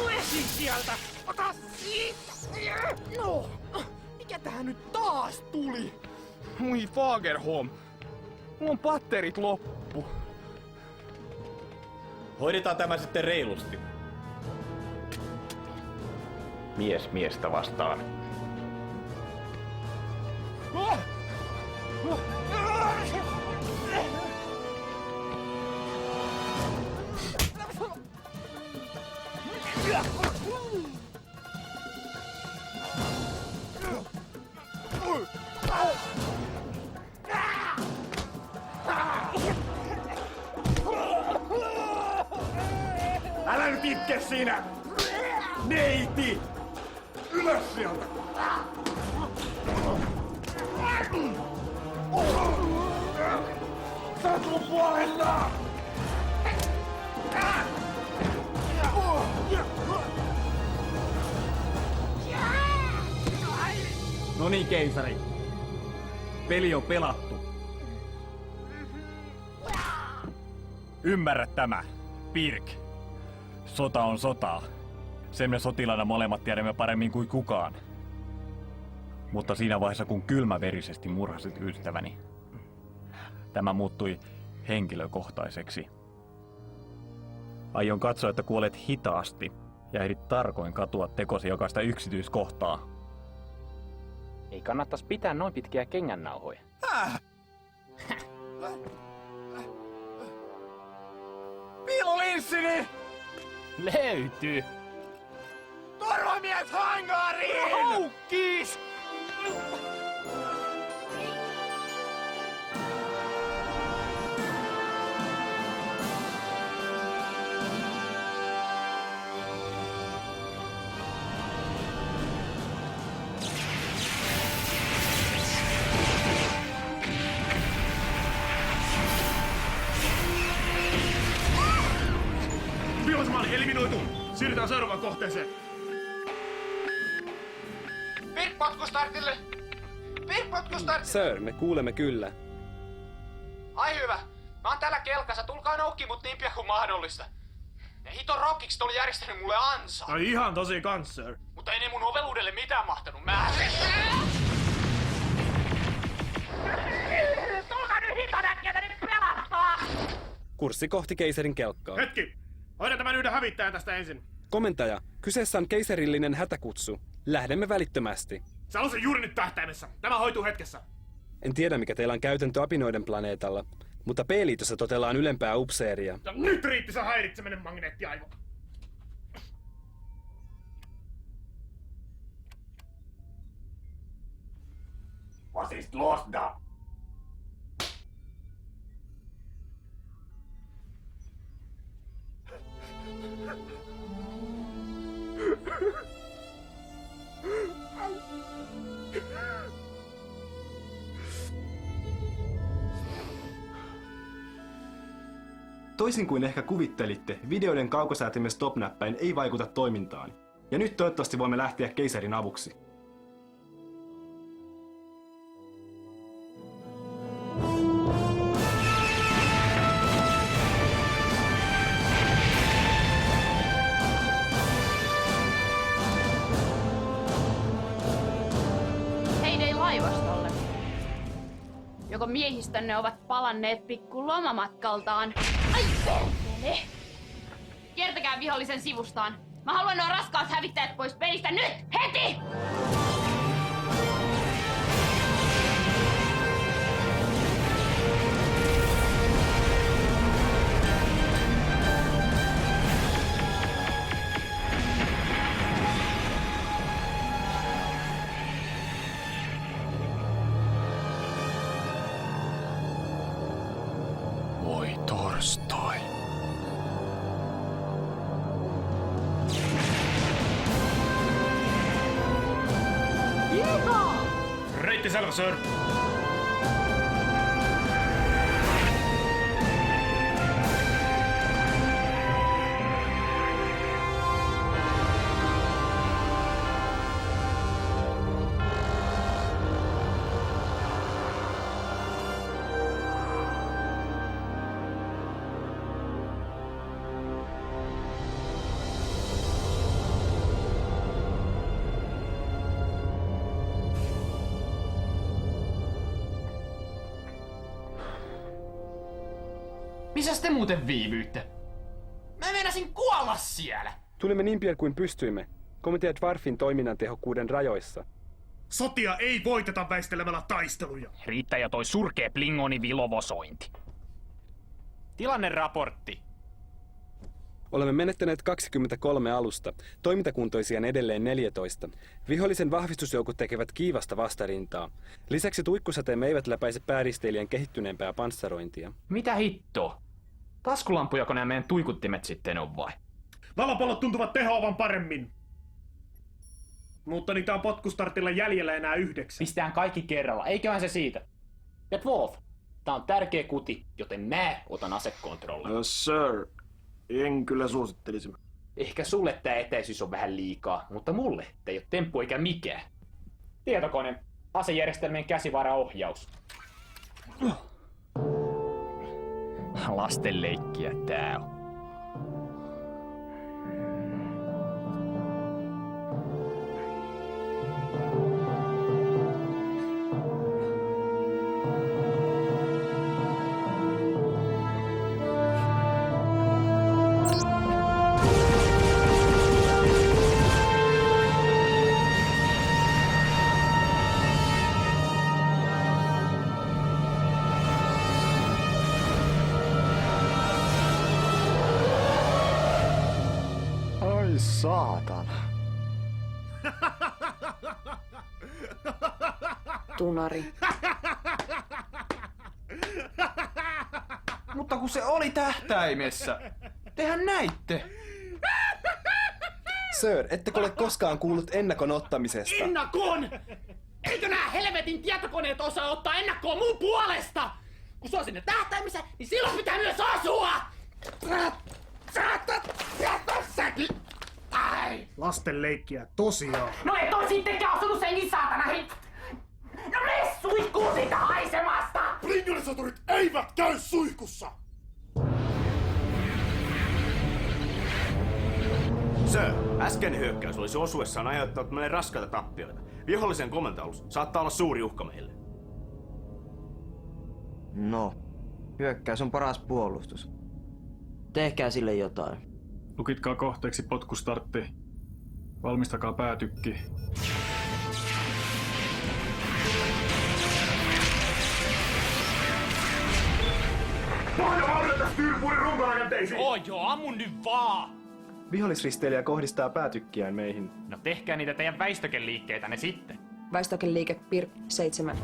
Lesi sieltä! Ota siitä! No! Mikä tähän nyt taas tuli? Moi Fagerholm. Mulla on patterit loppu. Hoidetaan tämä sitten reilusti. Mies miestä vastaan. Älä nyt itke siinä! Neiti! Ylös sieltä! Sä oot mun puolella! No niin, keisari. Peli on pelattu. Ymmärrä tämä, Pirk. Sota on sotaa. Sen me sotilaana molemmat tiedämme paremmin kuin kukaan. Mutta siinä vaiheessa, kun kylmäverisesti murhasit ystäväni, tämä muuttui henkilökohtaiseksi. Aion katsoa, että kuolet hitaasti ja ehdit tarkoin katua tekosi jokaista yksityiskohtaa. Ei kannattais pitää noin pitkiä kengännauhoja. Piilolinssini! Löytyy! Turvamies hangariin! Houkkis! Vihollismalli eliminoitu! Siirrytään seuraavaan kohteeseen. Pirkpotkustartille! Pirkpotkustartille! Sir, me kuulemme kyllä. Ai hyvä. Mä oon täällä kelkassa. Tulkaa noukki mut niin pian kuin mahdollista. Ne hiton rockikset oli järjestänyt mulle ansa. Ai ihan tosi kans, sir. Mutta ei ne mun oveluudelle mitään mahtanut. Tulkaa nyt hiton äkkiä tänne pelastaa! Kurssi kohti keisarin kelkkaa. Hetki! Hoidan tämän yhden hävittäjän tästä ensin. Komentaja, kyseessä on keisarillinen hätäkutsu. Lähdemme välittömästi. Sä on se juuri nyt tähtäimessä. Tämä hoituu hetkessä. En tiedä, mikä teillä on käytäntö apinoiden planeetalla, mutta P-liitossa totellaan ylempää upseeria. Ja nyt riitti se häiritseminen, magneettiaivo. Was ist los da? Toisin kuin ehkä kuvittelitte, videoiden kaukosäätimen stop-näppäin ei vaikuta toimintaan. Ja nyt toivottavasti voimme lähteä keisarin avuksi. Heidei laivastolle. Joko miehistönne ovat palanneet pikku lomamatkaltaan. Ai perkele! Kiertäkää vihollisen sivustaan. Mä haluan nuo raskaat hävittäjät pois pelistä nyt! Heti! Voi torstai. Reitti selvä, sir. Missäs te muuten viivyytte? Mä meinasin kuolla siellä! Tulimme niin pian kuin pystyimme. Komitea Dwarfin toiminnan tehokkuuden rajoissa. Sotia ei voiteta väistelemällä taisteluja. Riittää jo toi surkee Plingoni vilovosointi. Tilanneraportti. Olemme menettäneet 23 alusta, toimintakuntoisia edelleen 14. Vihollisen vahvistusjoukot tekevät kiivasta vastarintaa. Lisäksi tuikkusateemme eivät läpäise pääristeilijän kehittyneempää panssarointia. Mitä hittoa? Taskulampujako nämä meidän tuikuttimet sitten on vai? Valopallot tuntuvat tehoavan paremmin. Mutta niitä on potkustartilla jäljellä enää 9. Pistään kaikki kerralla, eiköhän se siitä. Ja Wolf, tää on tärkeä kuti, joten mä otan asekontrollin. Yes, sir. En kyllä suosittelisi. Ehkä sulle tää etäisyys on vähän liikaa, mutta mulle tää ei oo temppu eikä mikään. Tietokone, asejärjestelmien käsivaraohjaus. Lastenleikkiä tää on. Saatana. Tunari. Mutta kun se oli tähtäimessä. Tehän näitte. Sir, ettekö ole koskaan kuullut ennakon ottamisesta? Ennakon! Eikö nää helvetin tietokoneet osaa ottaa ennakkoon mun puolesta? Kun se on sinne tähtäimessä, niin silloin pitää myös asua! Säkin! Lasten leikkiä tosiaan. No et oo sittenkään asunut senkin saatana No mene suihkuun siitä haisemasta! Blingonisatorit eivät käy suihkussa! Sir, äskeinen hyökkäys olisi osuessaan aiheuttanut meille raskaita tappioita. Vihollisen komentoalus saattaa olla suuri uhka meille. No, hyökkäys on paras puolustus. Tehkää sille jotain. Lukitkaa kohteeksi potkustartti. Valmistakaa päätykki. Pohjavauhdilta Styrpurin runkorakenteisiin! Joo, ammun nyt vaan! Vihollisristeilijä kohdistaa päätykkiään meihin. No tehkää niitä teidän väistökeliikkeitänne sitten. Väistökeliike PIR 7.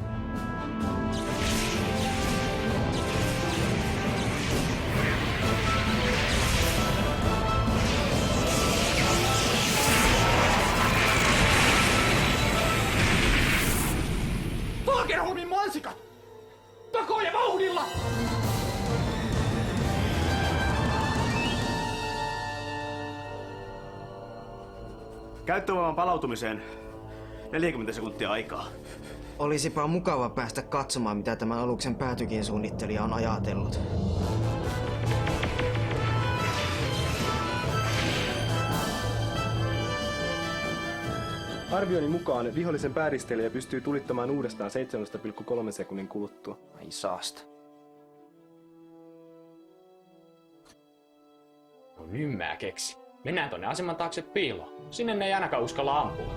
Fagerholmin mansikat! Takoja vauhdilla! Käyttövoiman palautumiseen 40 sekuntia aikaa. Olisipa mukava päästä katsomaan, mitä tämä aluksen päätykin suunnittelija on ajatellut. Arvioni mukaan vihollisen pääristeilijä pystyy tulittamaan uudestaan 7,3 sekunnin kuluttua. Ai saasta. No nyt mä keksi. Mennään tonne aseman taakse piiloon. Sinne ne ei ainakaan uskalla ampua.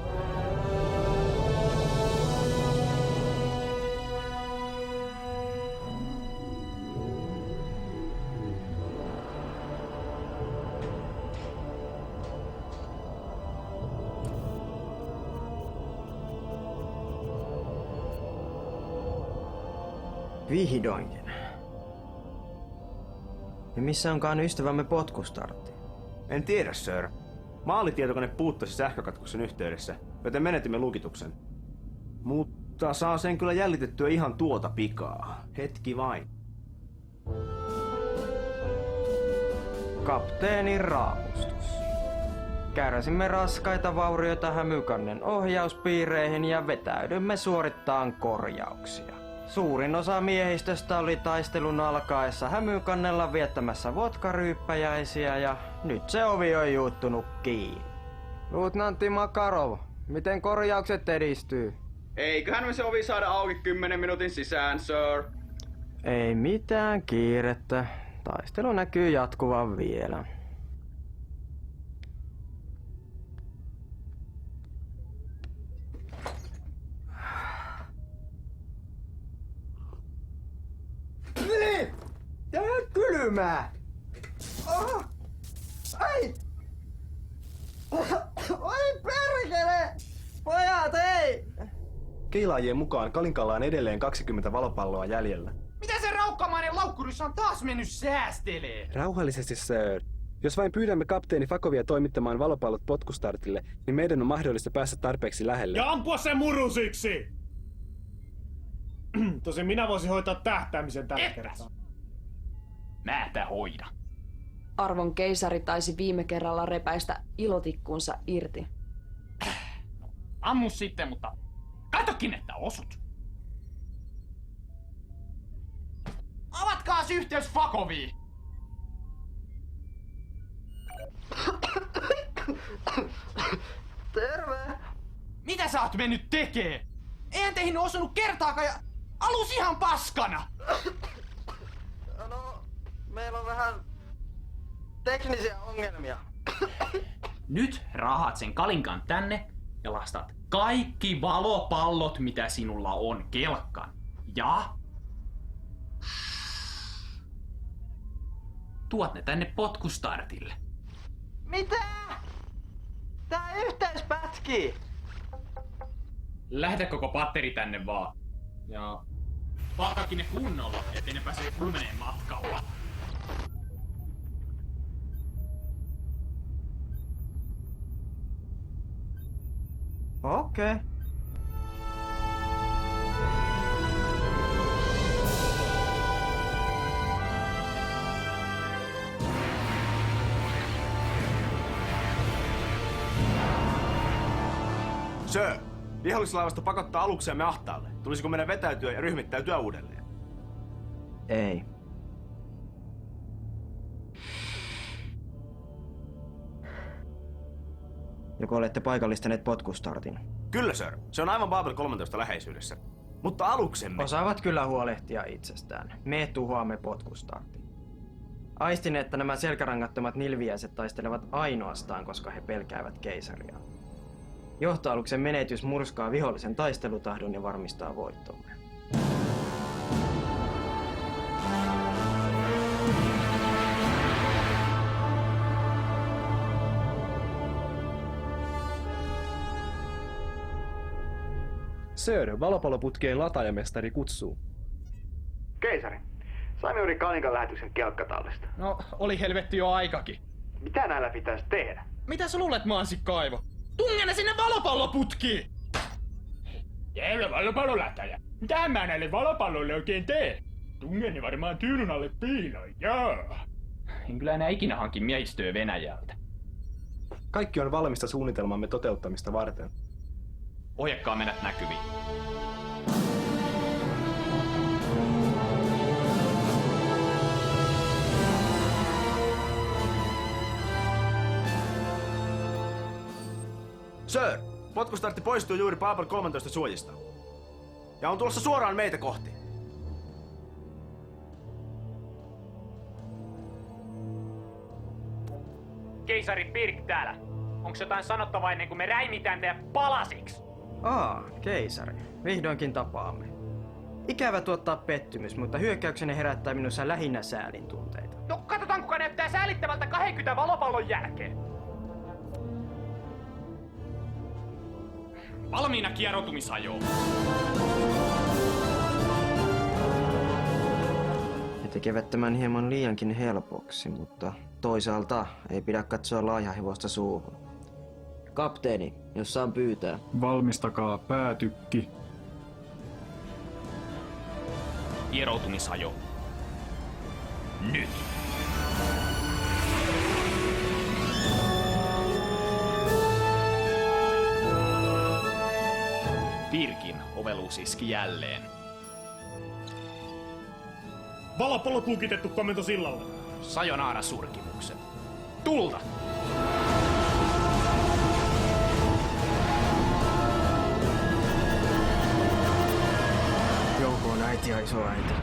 Vihdoinkin. Ja missä onkaan ystävämme potkustartti? En tiedä, sir. Maalitietokone puuttasi sähkökatkoksen yhteydessä, joten menetimme lukituksen. Mutta saa sen kyllä jäljitettyä ihan tuota pikaa. Hetki vain. Kapteenin raapustus. Kärsimme raskaita vaurioita Hämykannen ohjauspiireihin ja vetäydymme suorittamaan korjauksia. Suurin osa miehistöstä oli taistelun alkaessa Hämykannella viettämässä vodkaryyppäjäisiä ja nyt se ovi on juuttunut kiinni. Luutnantti Makarov, miten korjaukset edistyy? Eiköhän me se ovi saada auki 10 minuutin sisään, sir. Ei mitään kiirettä. Taistelu näkyy jatkuvan vielä. Tää on kylmää! Oh! Ai! Oi perkele! Pojat, ei! Keilaajien mukaan Kalinkalla on edelleen 20 valopalloa jäljellä. Mitä se raukkamainen laukkurissa on taas mennyt säästelee? Rauhallisesti, sir. Jos vain pyydämme kapteeni Fakovia toimittamaan valopallot potkustartille, niin meidän on mahdollista päästä tarpeeksi lähelle. Ja ampua sen murusiksi! Tosin minä voisin hoitaa tähtäämisen tällä kertaa. Mä tä hoida. Arvon keisari taisi viime kerralla repäistä ilotikkunsa irti. Ammu sitten, mutta katokin, että osut. Avatkaas yhteys Fakoviin! Terve! Mitä sä oot mennyt tekee? Eihän teihin osunut kertaakaan ja alus ihan paskana! No, meillä on vähän teknisiä ongelmia. Nyt rahat sen Kalinkan tänne ja lastat kaikki valopallot, mitä sinulla on, kelkkaan. Ja tuot ne tänne potkustartille. Mitä? Tää yhteys pätkii! Lähetä koko patteri tänne vaan. Ja pakkakin ne kunnolla, ettei ne pääse lumeneen matkalla. Okei. Sir, vihollislaivasto pakottaa alukseemme ahtaalle. Tulisiko meidän vetäytyä ja ryhmittäytyä uudelleen? Ei. Joko olette paikallistaneet potkustartin? Kyllä, sir. Se on aivan Babel 13 läheisyydessä. Mutta aluksemme... Osaavat kyllä huolehtia itsestään. Me tuhoamme potkustartin. Aistin, että nämä selkärangattomat nilviäiset taistelevat ainoastaan, koska he pelkäävät keisaria. Johtoaluksen menetys murskaa vihollisen taistelutahdon ja varmistaa voittomme. Sir, valopalloputkien lataajamestari kutsuu. Keisari, saimme juuri Kanikan lähetyksen kelkkatallista. No, oli helvetti jo aikakin. Mitä näillä pitäisi tehdä? Mitä sä luulet, Mansikkaivo? Tungene sinne valopalloputkiin! Jäylä valopallolätäjä. Mitä mä näille valopalloille oikein teen? Tungeni varmaan tyynyn alle piiloin, jaa. En kyllä enää ikinä hankin miehistöä Venäjältä. Kaikki on valmista suunnitelmamme toteuttamista varten. Ohjakkaa meidät näkyviin. Sir, potkustartti poistuu juuri Paapal 13 suojista. Ja on tulossa suoraan meitä kohti. Keisari Pirk täällä. Onks jotain sanottavaa ennen kuin me räimitään teidät palasiksi? Keisari. Vihdoinkin tapaamme. Ikävä tuottaa pettymys, mutta hyökkäyksenne herättää minussa lähinnä säälin tunteita. No katsotaan kuka näyttää säälittävältä 20 valopallon jälkeen. Valmiina kieroutumisajoon. He tekevät tämän hieman liiankin helpoksi, mutta toisaalta ei pidä katsoa laajahevosta suuhun. Kapteeni, jos saan pyytää. Valmistakaa päätykki. Kieroutumisajo. Nyt! Pirkin oveluus iski jälleen. Valopallot lukitettu komento sillalle. Sajonaara surkimukset. Tulta! Jouko on äiti ja isoäiti.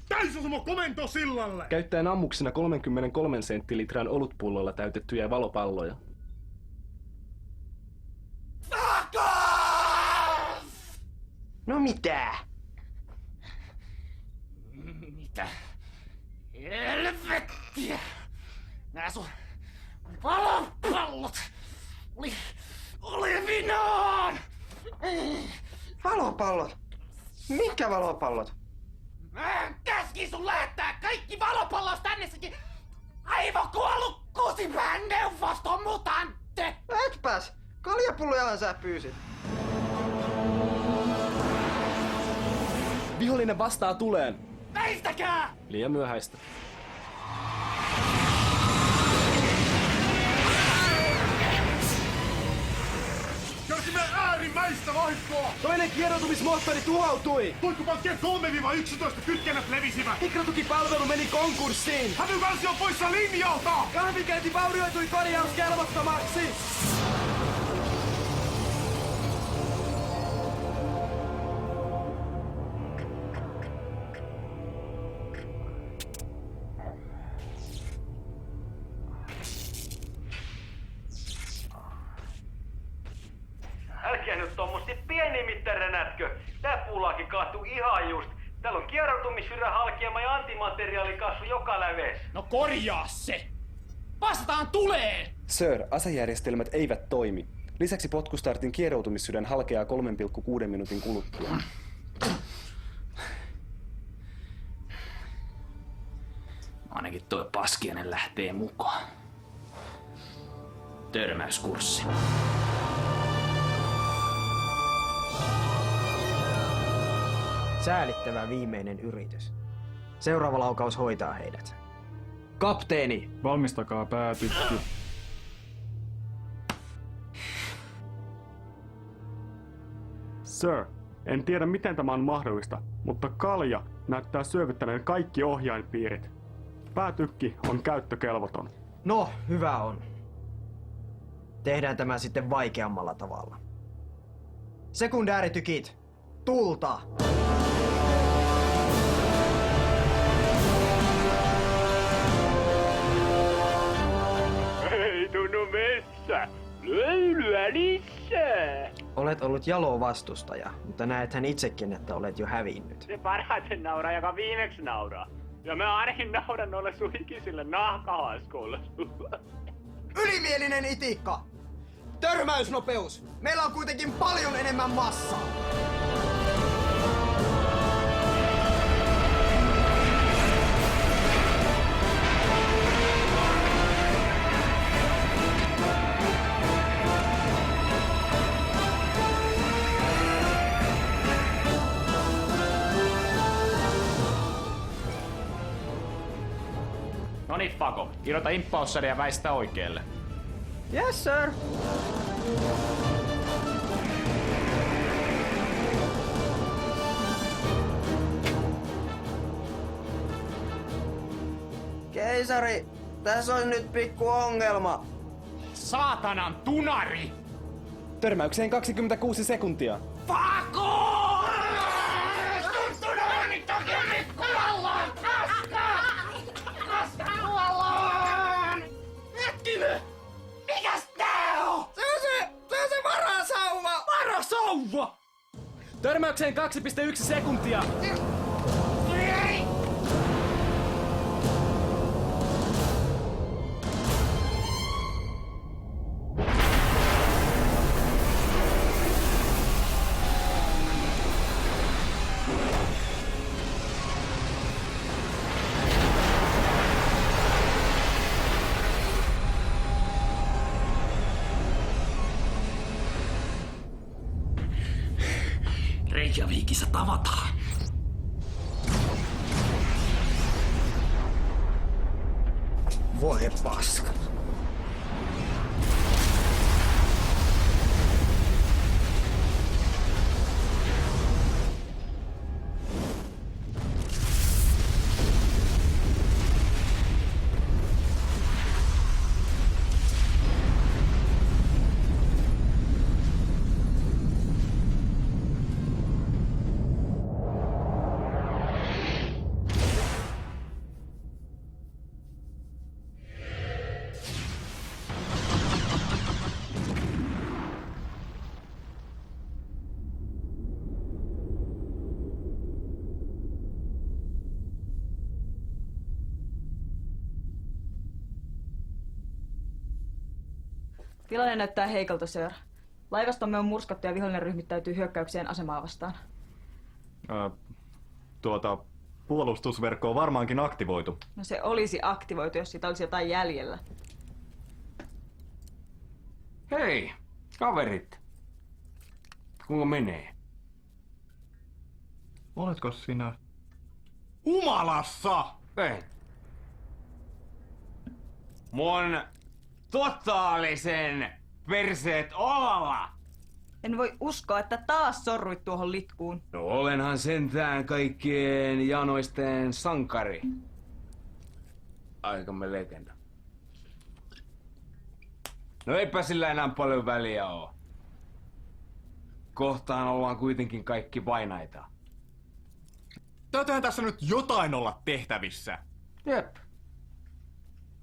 Täysasema komento sillalle! Käyttäen ammuksena 33 senttilitran olutpullolla täytettyjä valopalloja. No mitä? Mitä? Helvettiä! Nää sun valopallot oli vinaan! Valopallot? Mitkä valopallot? Mä käskin sun lähettää kaikki valopallos tännessäkin! Aivokuollut kusipään neuvoston mutantte! Etpäs! Kaljapullojahan sä pyysit. Vihollinen vastaa tuleen. Väistäkää! Liian myöhäistä. Kärsimme äärimmäistä vahinkoa! Toinen kieroutumismoottori tuhoutui! Tuikkupankkien 3-11 kytkennät levisivät! Mikrotukipalvelu meni konkurssiin! Hävykansi on poissa linjalta! Kahvinkäynti vaurioitui korjauskelvottomaksi! Älkää nyt tommosti pienimittäränätkö. Tää puulaakin kaatui ihan just. Täällä on kieroutumissyrän halkeama ja antimateriaalikasvu joka läves. No korjaa se! Vastataan tuleen! Sir, asejärjestelmät eivät toimi. Lisäksi potkustartin kieroutumissydän halkeaa 3,6 minuutin kuluttua. Ainakin toi paskiainen lähtee mukaan. Törmäyskurssi. Säälittävä viimeinen yritys. Seuraava laukaus hoitaa heidät. Kapteeni! Valmistakaa päätykki. Sir, en tiedä miten tämä on mahdollista, mutta Kalja näyttää syövyttäneen kaikki ohjainpiirit. Päätykki on käyttökelvoton. No, hyvä on. Tehdään tämä sitten vaikeammalla tavalla. Sekundääritykit, tulta! Ei tunnu messä! Löylyä lisää! Olet ollut jalo vastustaja, mutta näethän itsekin, että olet jo hävinnyt. Se parhaiten nauraa, joka viimeksi nauraa. Ja mä ainakin nauran noille sun ikisille nahkahaskuille. Ylimielinen itikka! Törmäysnopeus! Meillä on kuitenkin paljon enemmän massaa! Noniin, Fako. Irrota impaussari ja väistä oikealle. Yes, sir. Keisari, tässä on nyt pikku ongelma. Saatanan tunari! Törmäykseen 26 sekuntia. Fako! Hetkinen! Mikäs tää on? Se on se varasauva! Varasauva! Törmäykseen 2,1 sekuntia. Reykjavikissa tavataan. Voi paska. Tilanne näyttää heikolta, sir. Laivastomme on murskattu ja vihollinen ryhmittäytyy hyökkäykseen asemaa vastaan. Puolustusverkko on varmaankin aktivoitu. No se olisi aktivoitu, jos siitä olisi jotain jäljellä. Hei, kaverit. Kuinka menee? Oletko sinä? Humalassa! Ei. Mun totaalisen perseet olalla! En voi uskoa, että taas sorruit tuohon litkuun. No olenhan sentään kaikkien janoisten sankari. Aikamme legenda. No eipä sillä enää paljon väliä oo. Kohtaan ollaan kuitenkin kaikki vainaita. Täytyyhän tässä nyt jotain olla tehtävissä. Jep.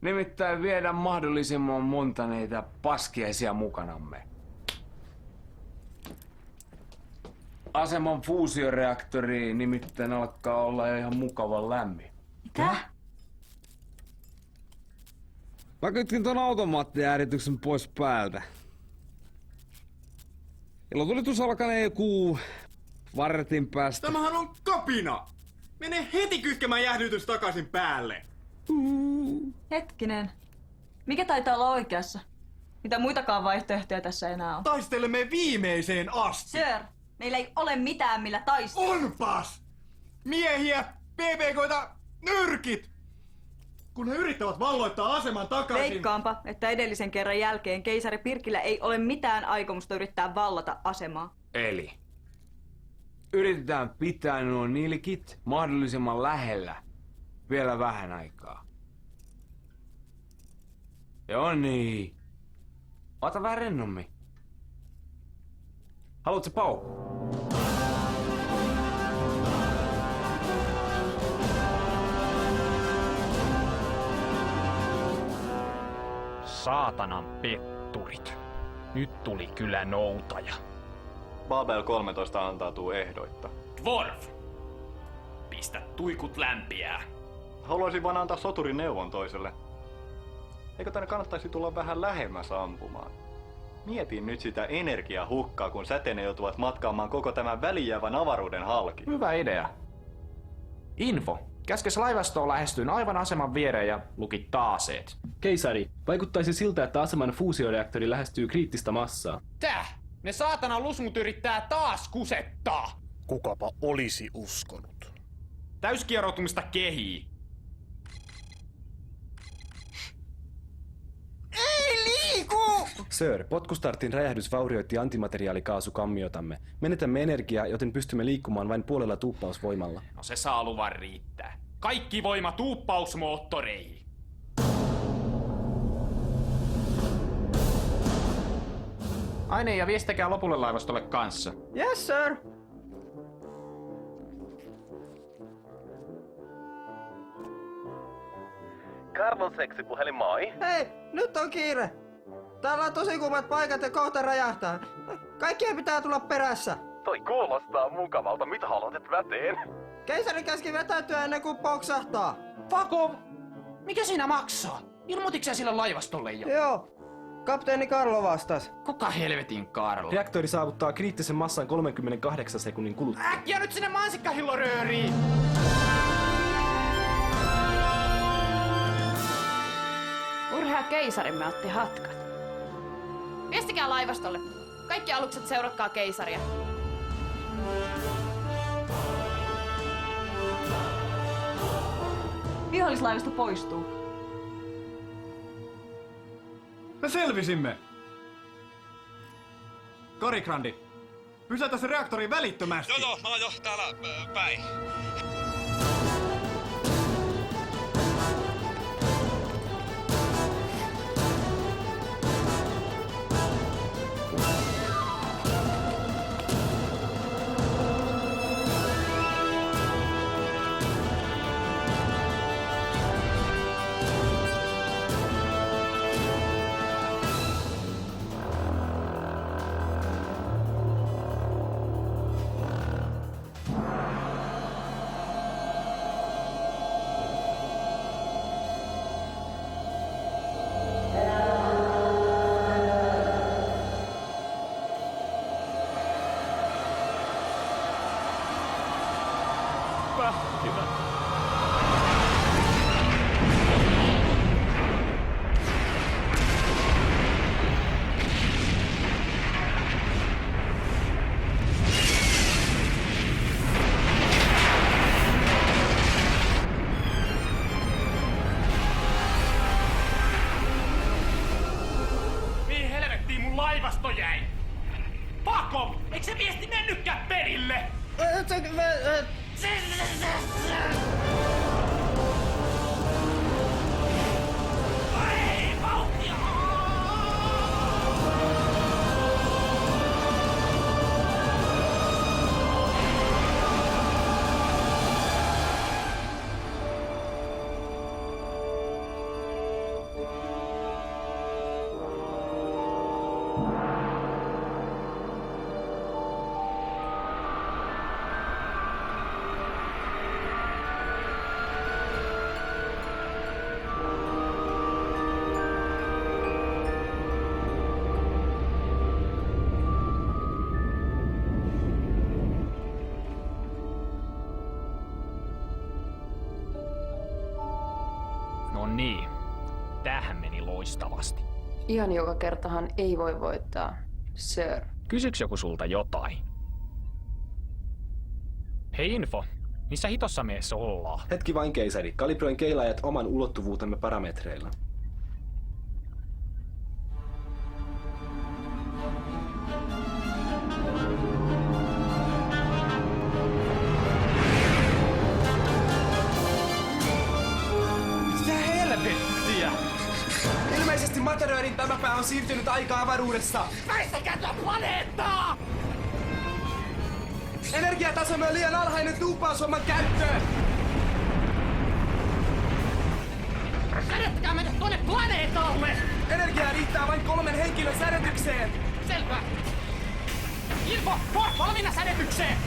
Nimittäin viedä mahdollisimman monta neitä paskiaisia mukanamme. Aseman fuusioreaktori nimittäin alkaa olla jo ihan mukavan lämmin. Mitä? Mä kytkin ton automaattijäärityksen pois päältä. Ilotulitus alkanee joku vartin päästä. Tämähän on kapina! Mene heti kytkemään jäähdytys takaisin päälle! Hetkinen. Mikä taitaa olla oikeassa? Mitä muitakaan vaihtoehtoja tässä enää on? Taistelemme viimeiseen asti! Sir, meillä ei ole mitään millä taistella. Onpas! Miehiä, PPK:ita, nyrkit! Kun he yrittävät valloittaa aseman takaisin... Veikkaanpa, että edellisen kerran jälkeen keisari Pirkillä ei ole mitään aikomusta yrittää vallata asemaa. Eli yritetään pitää nuo nilkit mahdollisimman lähellä vielä vähän aikaa. Joo niin. Ota vähän rennommin. Haluatko pau? Saatanan petturit. Nyt tuli kyllä noutaja. Babel 13 antautuu ehdoitta. Dwarf! Pistä tuikut lämpiää. Haluaisin vaan antaa soturin neuvon toiselle. Eikö tänne kannattaisi tulla vähän lähemmäs ampumaan? Mietin nyt sitä energiahukkaa, kun säteinen joutuvat matkaamaan koko tämän välijäävän avaruuden halki. Hyvä idea. Info. Käskes laivastoon lähestyin aivan aseman viereen ja luki taaseet. Keisari, vaikuttaisi siltä, että aseman fuusioreaktori lähestyy kriittistä massaa. Tää! Ne saatana lusmut yrittää taas kusettaa! Kukapa olisi uskonut. Täyskieroutumista kehii. Ei liiku! Sir, potkustartin räjähdys vaurioitti antimateriaalikaasukammiotamme. Menetämme energiaa, joten pystymme liikkumaan vain puolella tuuppausvoimalla. No se saa luvan riittää. Kaikki voima tuuppausmoottoreihin. Aine ja viestikäkää lopulle laivastolle kanssa. Yes, sir. Carlon seksipuhelin, moi. Hei, nyt on kiire. Täällä on tosi kuumat paikat ja kohta räjähtää. Kaikkien pitää tulla perässä. Toi kuulostaa mukavalta. Mitä haluat väteen? Keisari käski vetäytyä ennen kuin poksahtaa. Fuck off! Mikä siinä maksaa? Ilmoititko sä sille laivastolle jo? Joo. Kapteeni Karlo vastas. Kuka helvetin Karlo? Reaktori saavuttaa kriittisen massan 38 sekunnin kuluttua. Äkkiä nyt sinne mansikkahillorööriin! Urhea keisarimme otti hatkat. Viestikää laivastolle. Kaikki alukset seuratkaa keisaria. Vihollislaivasto poistuu. Me selvisimme! Karikrandi, pysäytä se reaktori välittömästi! Joo, mä oon jo täällä päin. Mihin helvettiin mun laivasto jäi? Fuck off! Eikö se viesti mennytkään perille? Ei, vauhtia! No niin, tämähän meni loistavasti. Ihan joka kertahan ei voi voittaa, sir. Kysyks joku sulta jotain? Hei Info, missä hitossa me ees ollaan? Hetki vain, keisari. Kalibroin keilaajat oman ulottuvuutemme parametreilla. Mitä helvettiä? Ilmeisesti Materöörin tämä pää on siirtynyt aika-avaruudessa. Väistäkää tuon planeettaa! Energiatasomme on liian alhainen tuuppaushomman käyttöön. Sädettäkää meidät tuonne planeetalle! Energiaa riittää vain 3 henkilön sädetykseen. Selvä. Info, Ford valmiina sädetykseen!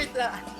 mitään.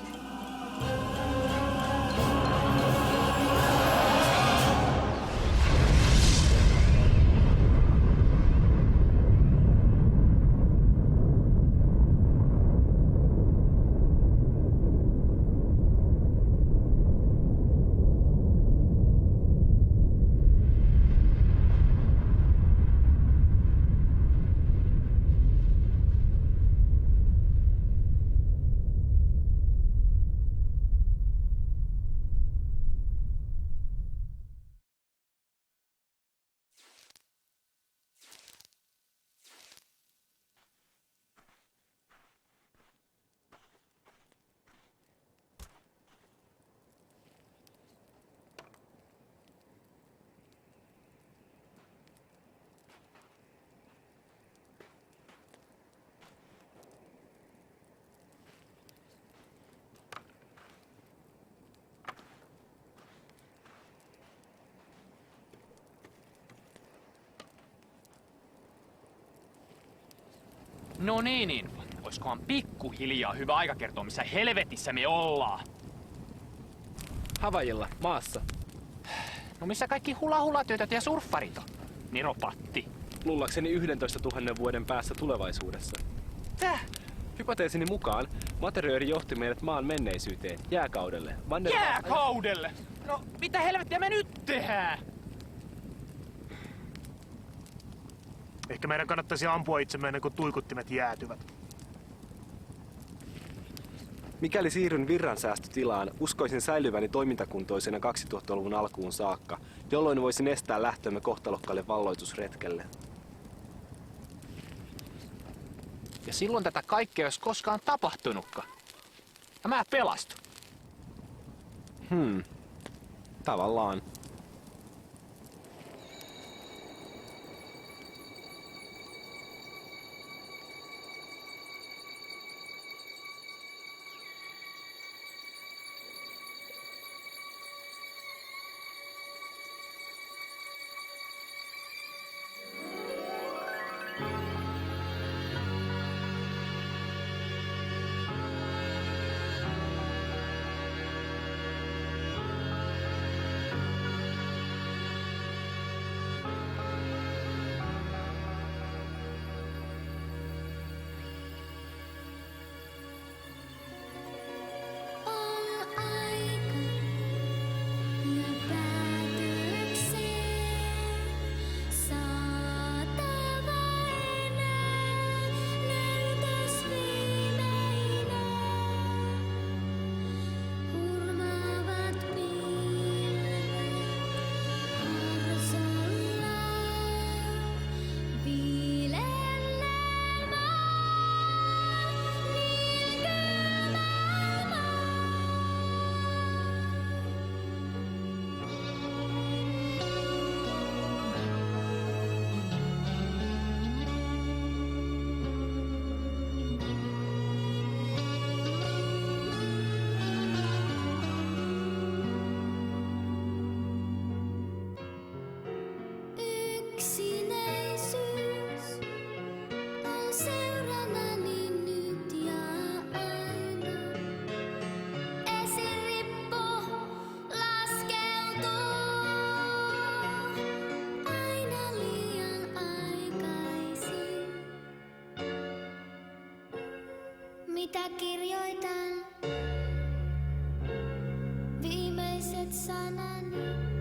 No niin. Oiskohan pikkuhiljaa hyvä aika kertoa, missä helvetissä me ollaan? Havajilla, maassa. No missä kaikki hula-hula-työtöt ja surffarit on? Niropatti. Luullakseni 11 000 vuoden päässä tulevaisuudessa. Täh? Hypoteesini mukaan Materiööri johti meidät maan menneisyyteen, jääkaudelle. Jääkaudelle? No mitä helvettiä me nyt tehdään? Ehkä meidän kannattaisi ampua itsemme ennen kuin tuikuttimet jäätyvät. Mikäli siirryn virransäästötilaan, uskoisin säilyväni toimintakuntoisena 2000-luvun alkuun saakka, jolloin voisin estää lähtömme kohtalokkaalle valloitusretkelle. Ja silloin tätä kaikkea ei olisi koskaan tapahtunutkaan. Ja mä pelastun. Tavallaan. Mitä kirjoitan? Viimeiset sanani.